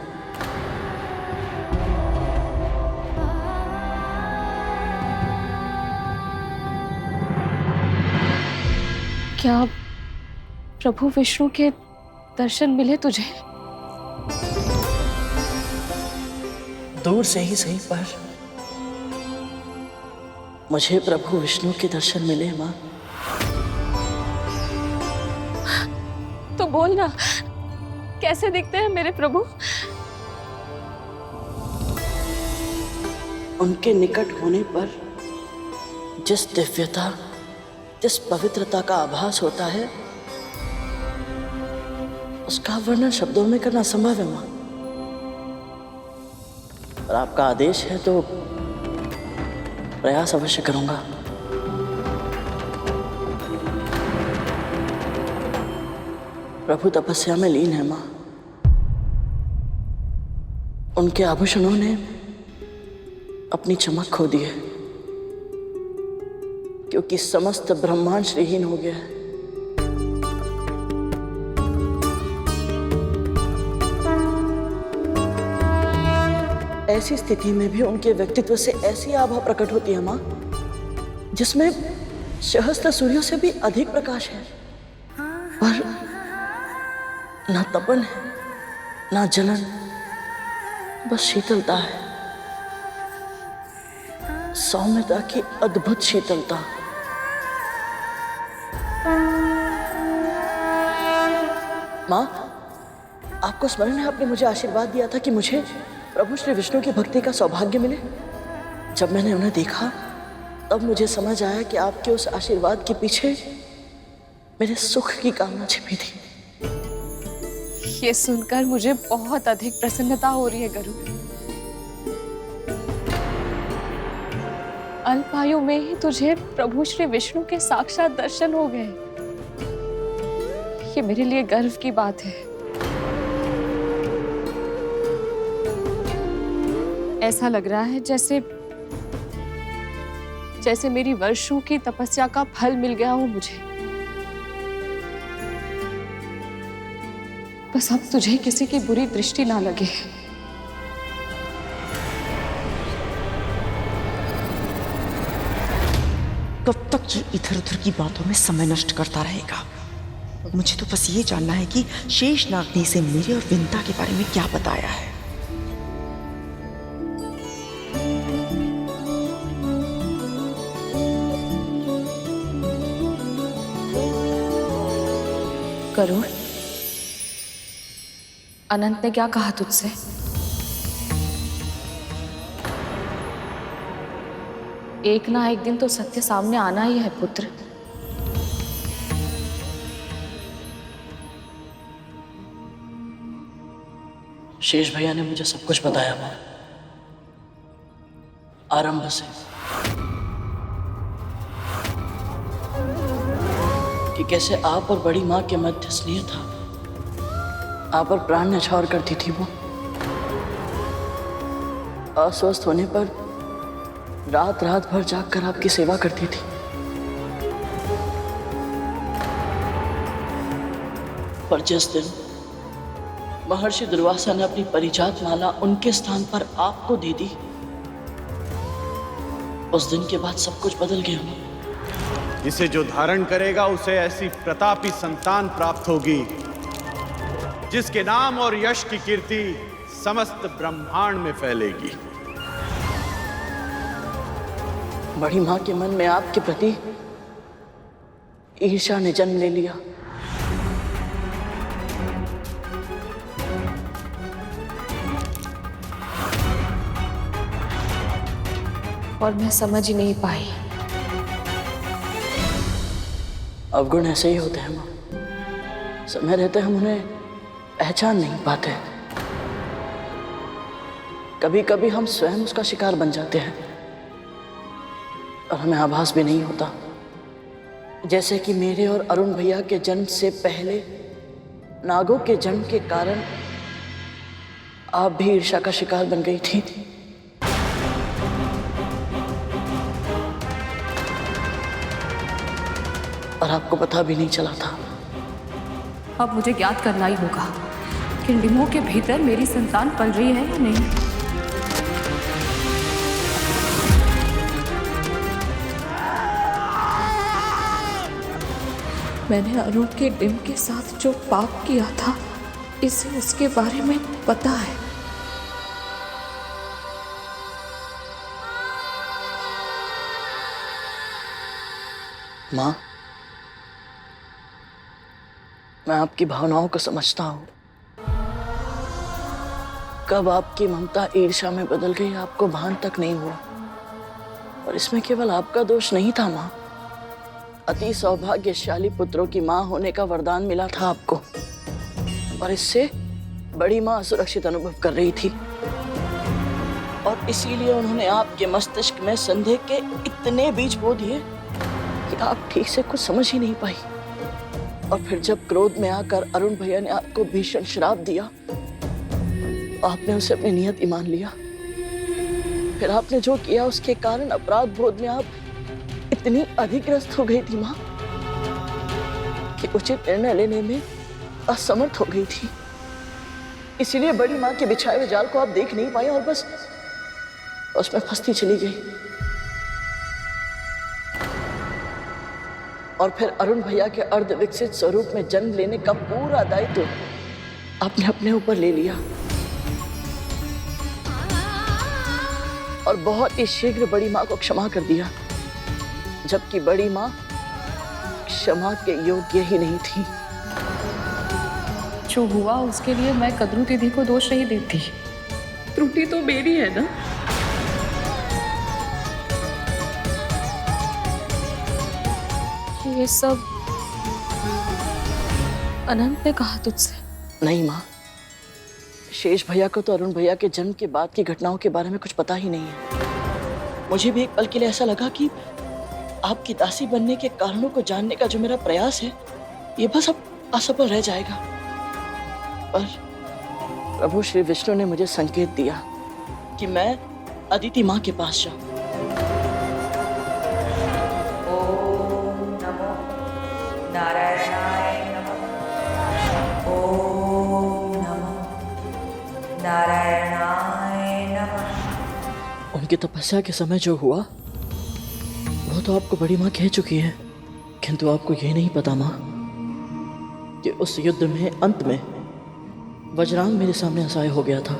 क्या प्रभु विष्णु के दर्शन मिले तुझे? दूर से ही सही, पर मुझे प्रभु विष्णु के दर्शन मिले माँ। तो बोल ना, कैसे दिखते हैं मेरे प्रभु? उनके निकट होने पर जिस दिव्यता, जिस पवित्रता का आभास होता है, उसका वर्णन शब्दों में करना संभव है माँ। और आपका आदेश है तो प्रयास अवश्य करूंगा। प्रभु तपस्या में लीन है माँ। उनके आभूषणों ने अपनी चमक खो दी है, क्योंकि समस्त ब्रह्मांड श्रीहीन हो गया है। ऐसी स्थिति में भी उनके व्यक्तित्व से ऐसी आभा प्रकट होती है माँ, जिसमें सहस्त्र सूर्यों से भी अधिक प्रकाश है, पर ना तपन है, ना जलन, बस शीतलता है, सौम्यता की अद्भुत शीतलता। माँ, आपको स्मरण है आपने मुझे आशीर्वाद दिया था कि मुझे प्रभु श्री विष्णु की भक्ति का सौभाग्य मिले। जब मैंने उन्हें देखा तब मुझे समझ आया कि आपके उस आशीर्वाद के पीछे मेरे सुख की कामना छिपी थी। ये सुनकर मुझे बहुत अधिक प्रसन्नता हो रही है गरुड़। अल्पायु में ही तुझे प्रभु श्री विष्णु के साक्षात दर्शन हो गए। ये मेरे लिए गर्व की बात है। ऐसा लग रहा है जैसे मेरी वर्षों की तपस्या का फल मिल गया हो मुझे। बस अब तुझे किसी की बुरी दृष्टि ना लगे। कब तक ये इधर उधर की बातों में समय नष्ट करता रहेगा? मुझे तो बस ये जानना है कि शेषनाग ने इसे मेरे और विंता के बारे में क्या बताया है। गरुड़, अनंत ने क्या कहा तुझसे? एक ना एक दिन तो सत्य सामने आना ही है पुत्र। शेष भैया ने मुझे सब कुछ बताया माँ, आरंभ से, कि कैसे आप और बड़ी माँ के मध्य स्नेह था। आप पर प्राण न्यौछावर करती थी वो। अस्वस्थ होने पर रात रात भर जागकर आपकी सेवा करती थी। पर जिस दिन महर्षि दुर्वासा ने अपनी परिजात माला उनके स्थान पर आपको दे दी, उस दिन के बाद सब कुछ बदल गया। इसे जो धारण करेगा उसे ऐसी प्रतापी संतान प्राप्त होगी जिसके नाम और यश की कीर्ति समस्त ब्रह्मांड में फैलेगी। बड़ी मां के मन में आपके प्रति ईर्ष्या ने जन्म ले लिया। और मैं समझ ही नहीं पाई। अवगुण ऐसे ही होते हैं मां, समय रहते हम उन्हें पहचान नहीं पाते। कभी कभी हम स्वयं उसका शिकार बन जाते हैं और हमें आभास भी नहीं होता। जैसे कि मेरे और अरुण भैया के जन्म से पहले नागों के जन्म के कारण आप भी ईर्ष्या का शिकार बन गई थी। और आपको पता भी नहीं चला था। अब मुझे ज्ञात करना ही होगा कि डिमों के भीतर मेरी संतान पल रही है या नहीं। मैंने अरुण के डिम के साथ जो पाप किया था, इसे उसके बारे में पता है। मां, मैं आपकी भावनाओं को समझता हूं। कब आपकी ममता ईर्ष्या में बदल गई आपको भान तक नहीं हुआ। और इसमें केवल आपका दोष नहीं था मां, अति सौभाग्यशाली पुत्रों की मां होने का वरदान मिला था आपको, और इससे बड़ी मां असुरक्षित अनुभव कर रही थी। और इसीलिए उन्होंने आपके मस्तिष्क में संदेह के इतने बीज बो दिए कि आप ठीक से कुछ समझ ही नहीं पाई। और फिर जब क्रोध में आकर अरुण भैया ने आपको भीषण श्राप दिया, आपने उसे अपनी नियत ही मान लिया। फिर आपने जो किया उसके कारण अपराध बोध में आप इतनी अधिग्रस्त हो गई थी माँ कि उचित निर्णय लेने में असमर्थ हो गई थी। इसीलिए बड़ी माँ के बिछाए हुए जाल को आप देख नहीं पाए और बस उसमें फंसती चली गई। और फिर अरुण भैया के अर्ध विकसित स्वरूप में जन्म लेने का पूरा दायित्व आपने अपने ऊपर ले लिया और बहुत ही शीघ्र बड़ी माँ को क्षमा कर दिया, जबकि बड़ी माँ क्षमा के योग्य ही नहीं थी। जो हुआ उसके लिए मैं कद्रू दीदी को दोष नहीं देती, त्रुटि तो मेरी है ना। ये सब अनंत ने कहा तुझसे? नहीं माँ, शेष भैया को तो अरुण भैया के जन्म के बाद की घटनाओं के बारे में कुछ पता ही नहीं है। मुझे भी एक पल के लिए ऐसा लगा कि आपकी दासी बनने के कारणों को जानने का जो मेरा प्रयास है ये बस अब असफल रह जाएगा। पर प्रभु श्री विष्णु ने मुझे संकेत दिया कि मैं अदिति माँ के पास जाऊं। नारायणाय नमः। ओम नमः नारायणाय नमः। उनकी तपस्या के समय जो हुआ वो तो आपको बड़ी माँ कह चुकी है, किंतु आपको ये नहीं पता माँ कि उस युद्ध में अंत में वज्रांग मेरे सामने असहाय हो गया था।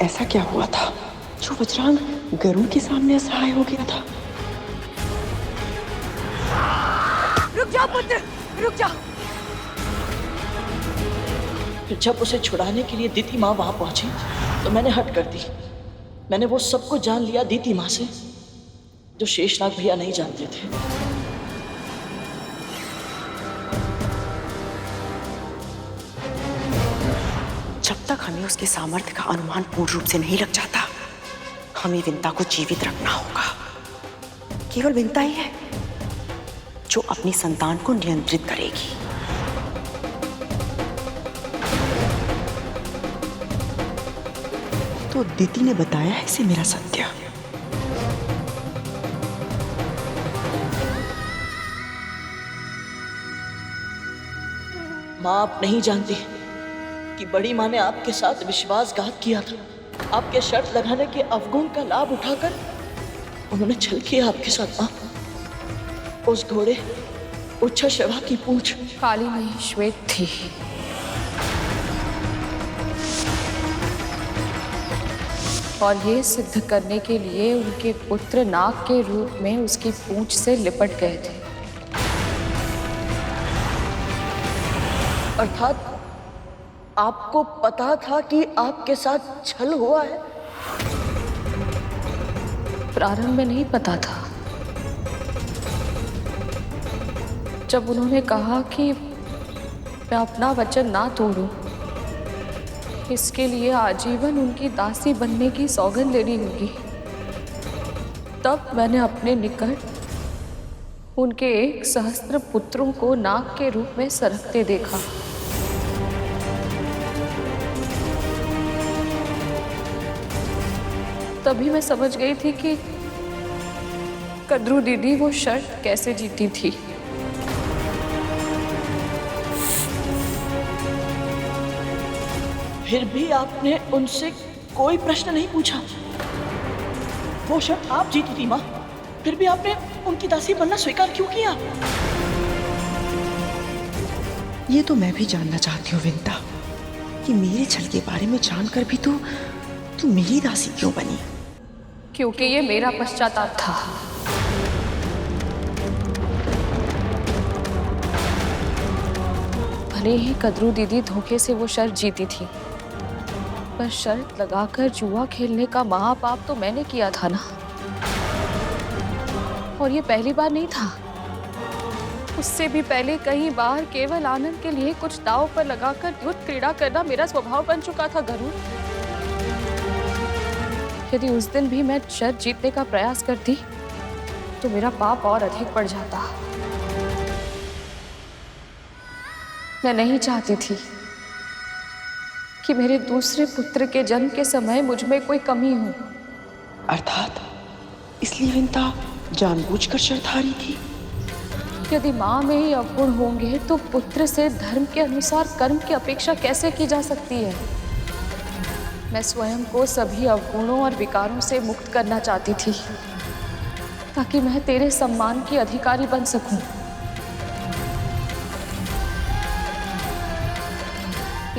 ऐसा क्या हुआ था जो वज्रांग गरुड़ के सामने असहाय हो गया था? रुक जाओ पुत्र, रुक जाओ। फिर जब उसे छुड़ाने के लिए दीति माँ वहां पहुंची तो मैंने हट कर दी। मैंने वो सब कुछ जान लिया दीति माँ से जो शेषनाग भैया नहीं जानते थे। जब तक हमें उसके सामर्थ्य का अनुमान पूर्ण रूप से नहीं लग जाता, हमें विंता को जीवित रखना होगा। केवल विंता ही है जो अपनी संतान को नियंत्रित करेगी। तो दीति ने बताया है इसे मेरा सत्य। माँ, आप नहीं जानती कि बड़ी माँ ने आपके साथ विश्वासघात किया था। आपके शर्त लगाने के अवगुण का लाभ उठाकर उन्होंने छल किया आपके साथ। माँ, उस घोड़े उच्छश्रवा की पूंछ काली नहीं श्वेत थी। और ये सिद्ध करने के लिए उनके पुत्र नाग के रूप में उसकी पूंछ से लिपट गए थे। अर्थात आपको पता था कि आपके साथ छल हुआ है? प्रारंभ में नहीं पता था। जब उन्होंने कहा कि मैं अपना वचन ना तोड़ूं, इसके लिए आजीवन उनकी दासी बनने की सौगंध लेनी होगी, तब मैंने अपने निकट उनके 1 सहस्त्र पुत्रों को नाग के रूप में सरकते देखा। तभी मैं समझ गई थी कि कद्रू दीदी वो शर्त कैसे जीती थी। फिर भी आपने उनसे कोई प्रश्न नहीं पूछा। वो शर्त आप जीती थी माँ, फिर भी आपने उनकी दासी बनना स्वीकार क्यों किया? ये तो मैं भी जानना चाहती हूँ विंता, कि मेरे छल के बारे में जानकर भी तू मेरी दासी क्यों बनी? क्योंकि ये मेरा पश्चाताप था। भले ही कद्रू दीदी धोखे से वो शर्त जीती थी, पर शर्त लगाकर जुआ खेलने का महापाप तो मैंने किया था ना। और ये पहली बार नहीं था, उससे भी पहले कई बार केवल आनंद के लिए कुछ दांव पर लगाकर युद्ध क्रीड़ा करना मेरा स्वभाव बन चुका था गरुड़। यदि उस दिन भी मैं शर्त जीतने का प्रयास करती तो मेरा पाप और अधिक बढ़ जाता। मैं नहीं चाहती थी कि मेरे दूसरे पुत्र के जन्म के समय मुझ में कोई कमी हो। अर्थात इसलिए विंता जानबूझकर शर्तहारी थी। यदि माँ में ही अवगुण होंगे तो पुत्र से धर्म के अनुसार कर्म की अपेक्षा कैसे की जा सकती है? मैं स्वयं को सभी अवगुणों और विकारों से मुक्त करना चाहती थी ताकि मैं तेरे सम्मान की अधिकारी बन सकूं।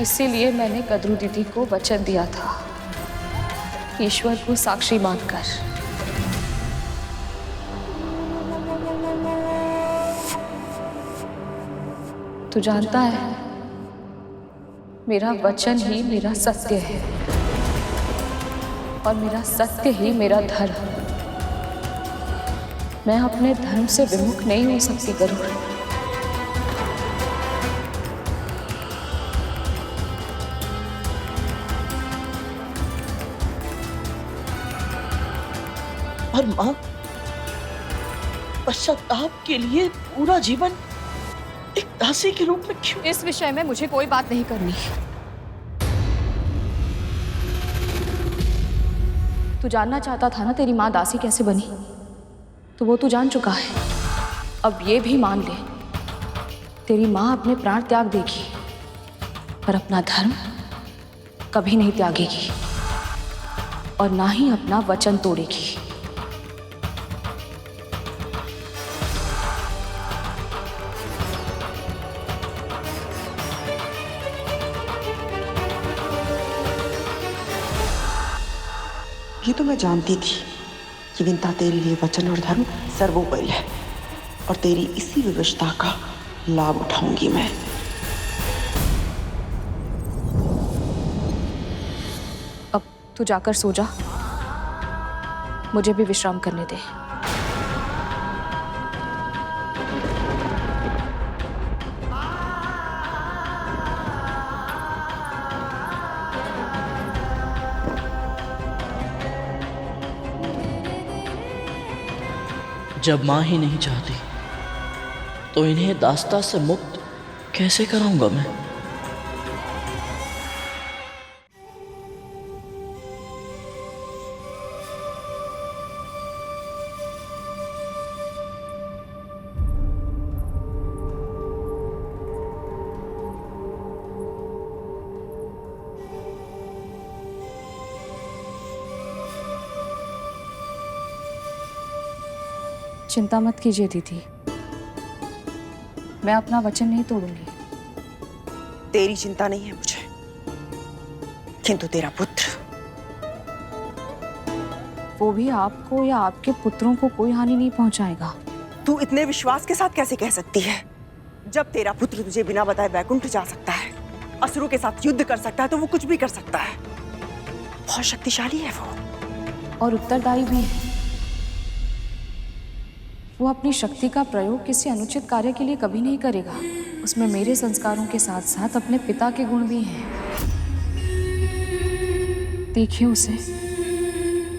इसीलिए मैंने कद्रू दीदी को वचन दिया था, ईश्वर को साक्षी मानकर। तू जानता है, मेरा वचन ही मेरा सत्य है और मेरा सत्य ही मेरा धर्म। मैं अपने धर्म से विमुख नहीं हो सकती गरुड़। और माँ, पश्चाताप के लिए पूरा जीवन एक दासी के रूप में क्यों? इस विषय में मुझे कोई बात नहीं करनी। तू जानना चाहता था ना तेरी माँ दासी कैसे बनी, तो वो तू जान चुका है। अब ये भी मान ले, तेरी माँ अपने प्राण त्याग देगी पर अपना धर्म कभी नहीं त्यागेगी और ना ही अपना वचन तोड़ेगी। ये तो मैं जानती थी कि विंता तेरे लिए वचन और धर्म सर्वोपरि है और तेरी इसी विवशता का लाभ उठाऊंगी मैं। अब तू जाकर सो जा, मुझे भी विश्राम करने दे। जब माँ ही नहीं चाहती तो इन्हें दास्ता से मुक्त कैसे कराऊंगा मैं? चिंता मत कीजिए दीदी, मैं अपना वचन नहीं तोड़ूंगी। तेरी चिंता नहीं है मुझे, किंतु तेरा पुत्र, वो भी आपको या आपके पुत्रों को कोई हानि नहीं पहुंचाएगा। तू इतने विश्वास के साथ कैसे कह सकती है? जब तेरा पुत्र तुझे बिना बताए वैकुंठ जा सकता है, असुरों के साथ युद्ध कर सकता है, तो वो कुछ भी कर सकता है। बहुत शक्तिशाली है वो और उत्तरदायी भी है। वो अपनी शक्ति का प्रयोग किसी अनुचित कार्य के लिए कभी नहीं करेगा। उसमें मेरे संस्कारों के साथ साथ अपने पिता के गुण भी हैं। देखिए उसे,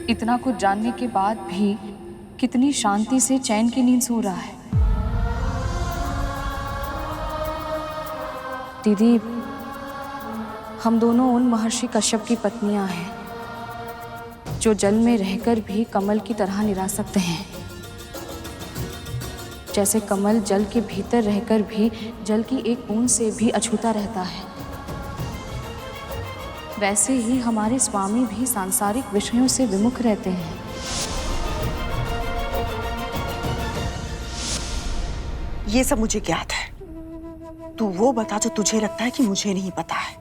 इतना कुछ जानने के बाद भी कितनी शांति से चैन की नींद सो रहा है। दीदी, हम दोनों उन महर्षि कश्यप की पत्नियां हैं जो जल में रहकर भी कमल की तरह निरासक्त हैं। जैसे कमल जल के भीतर रहकर भी जल की एक बूंद से भी अछूता रहता है, वैसे ही हमारे स्वामी भी सांसारिक विषयों से विमुख रहते हैं। ये सब मुझे ज्ञात है। तू वो बता जो तुझे लगता है कि मुझे नहीं पता है।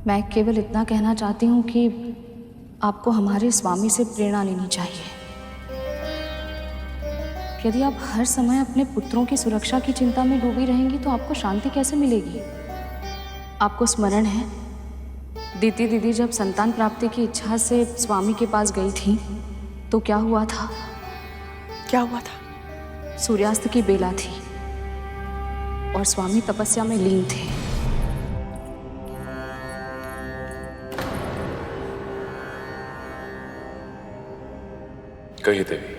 मैं केवल इतना कहना चाहती हूँ कि आपको हमारे स्वामी से प्रेरणा लेनी चाहिए। यदि आप हर समय अपने पुत्रों की सुरक्षा की चिंता में डूबी रहेंगी तो आपको शांति कैसे मिलेगी? आपको स्मरण है, दीदी दीदी जब संतान प्राप्ति की इच्छा से स्वामी के पास गई थी तो क्या हुआ था? क्या हुआ था? सूर्यास्त की बेला थी और स्वामी तपस्या में लीन थे। कहिए देवी।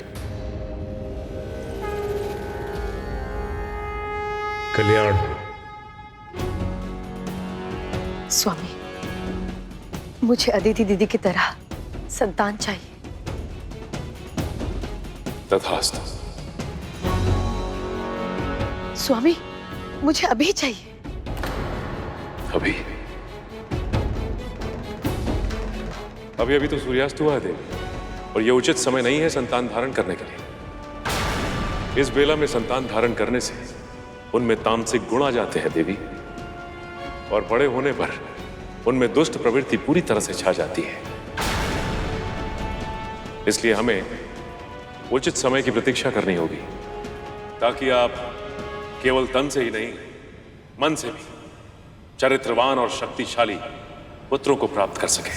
कल्याण। स्वामी, मुझे अदिति दीदी की तरह संतान चाहिए। तथास्तु। स्वामी, मुझे अभी चाहिए। अभी अभी अभी तो सूर्यास्त हुआ है देवी, और यह उचित समय नहीं है संतान धारण करने के लिए। इस बेला में संतान धारण करने से उनमें तामसिक गुण आ जाते हैं देवी, और बड़े होने पर उनमें दुष्ट प्रवृत्ति पूरी तरह से छा जाती है। इसलिए हमें उचित समय की प्रतीक्षा करनी होगी, ताकि आप केवल तन से ही नहीं, मन से भी चरित्रवान और शक्तिशाली पुत्रों को प्राप्त कर सके,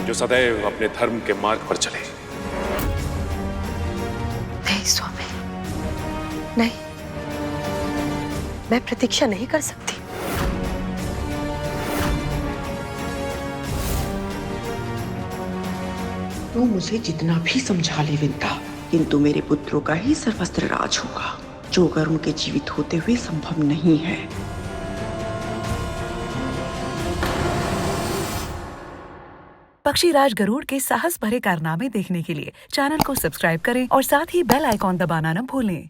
जो सदैव अपने धर्म के मार्ग पर चले। नहीं स्वामी, नहीं, मैं प्रतीक्षा नहीं कर सकती। तू मुझे जितना भी समझा ले विंता, किंतु मेरे पुत्रों का ही सर्वस्त्र राज होगा, जो गरुण के जीवित होते हुए संभव नहीं है। पक्षीराज गरुड़ के साहस भरे कारनामे देखने के लिए चैनल को सब्सक्राइब करें और साथ ही बेल आइकॉन दबाना न भूलें।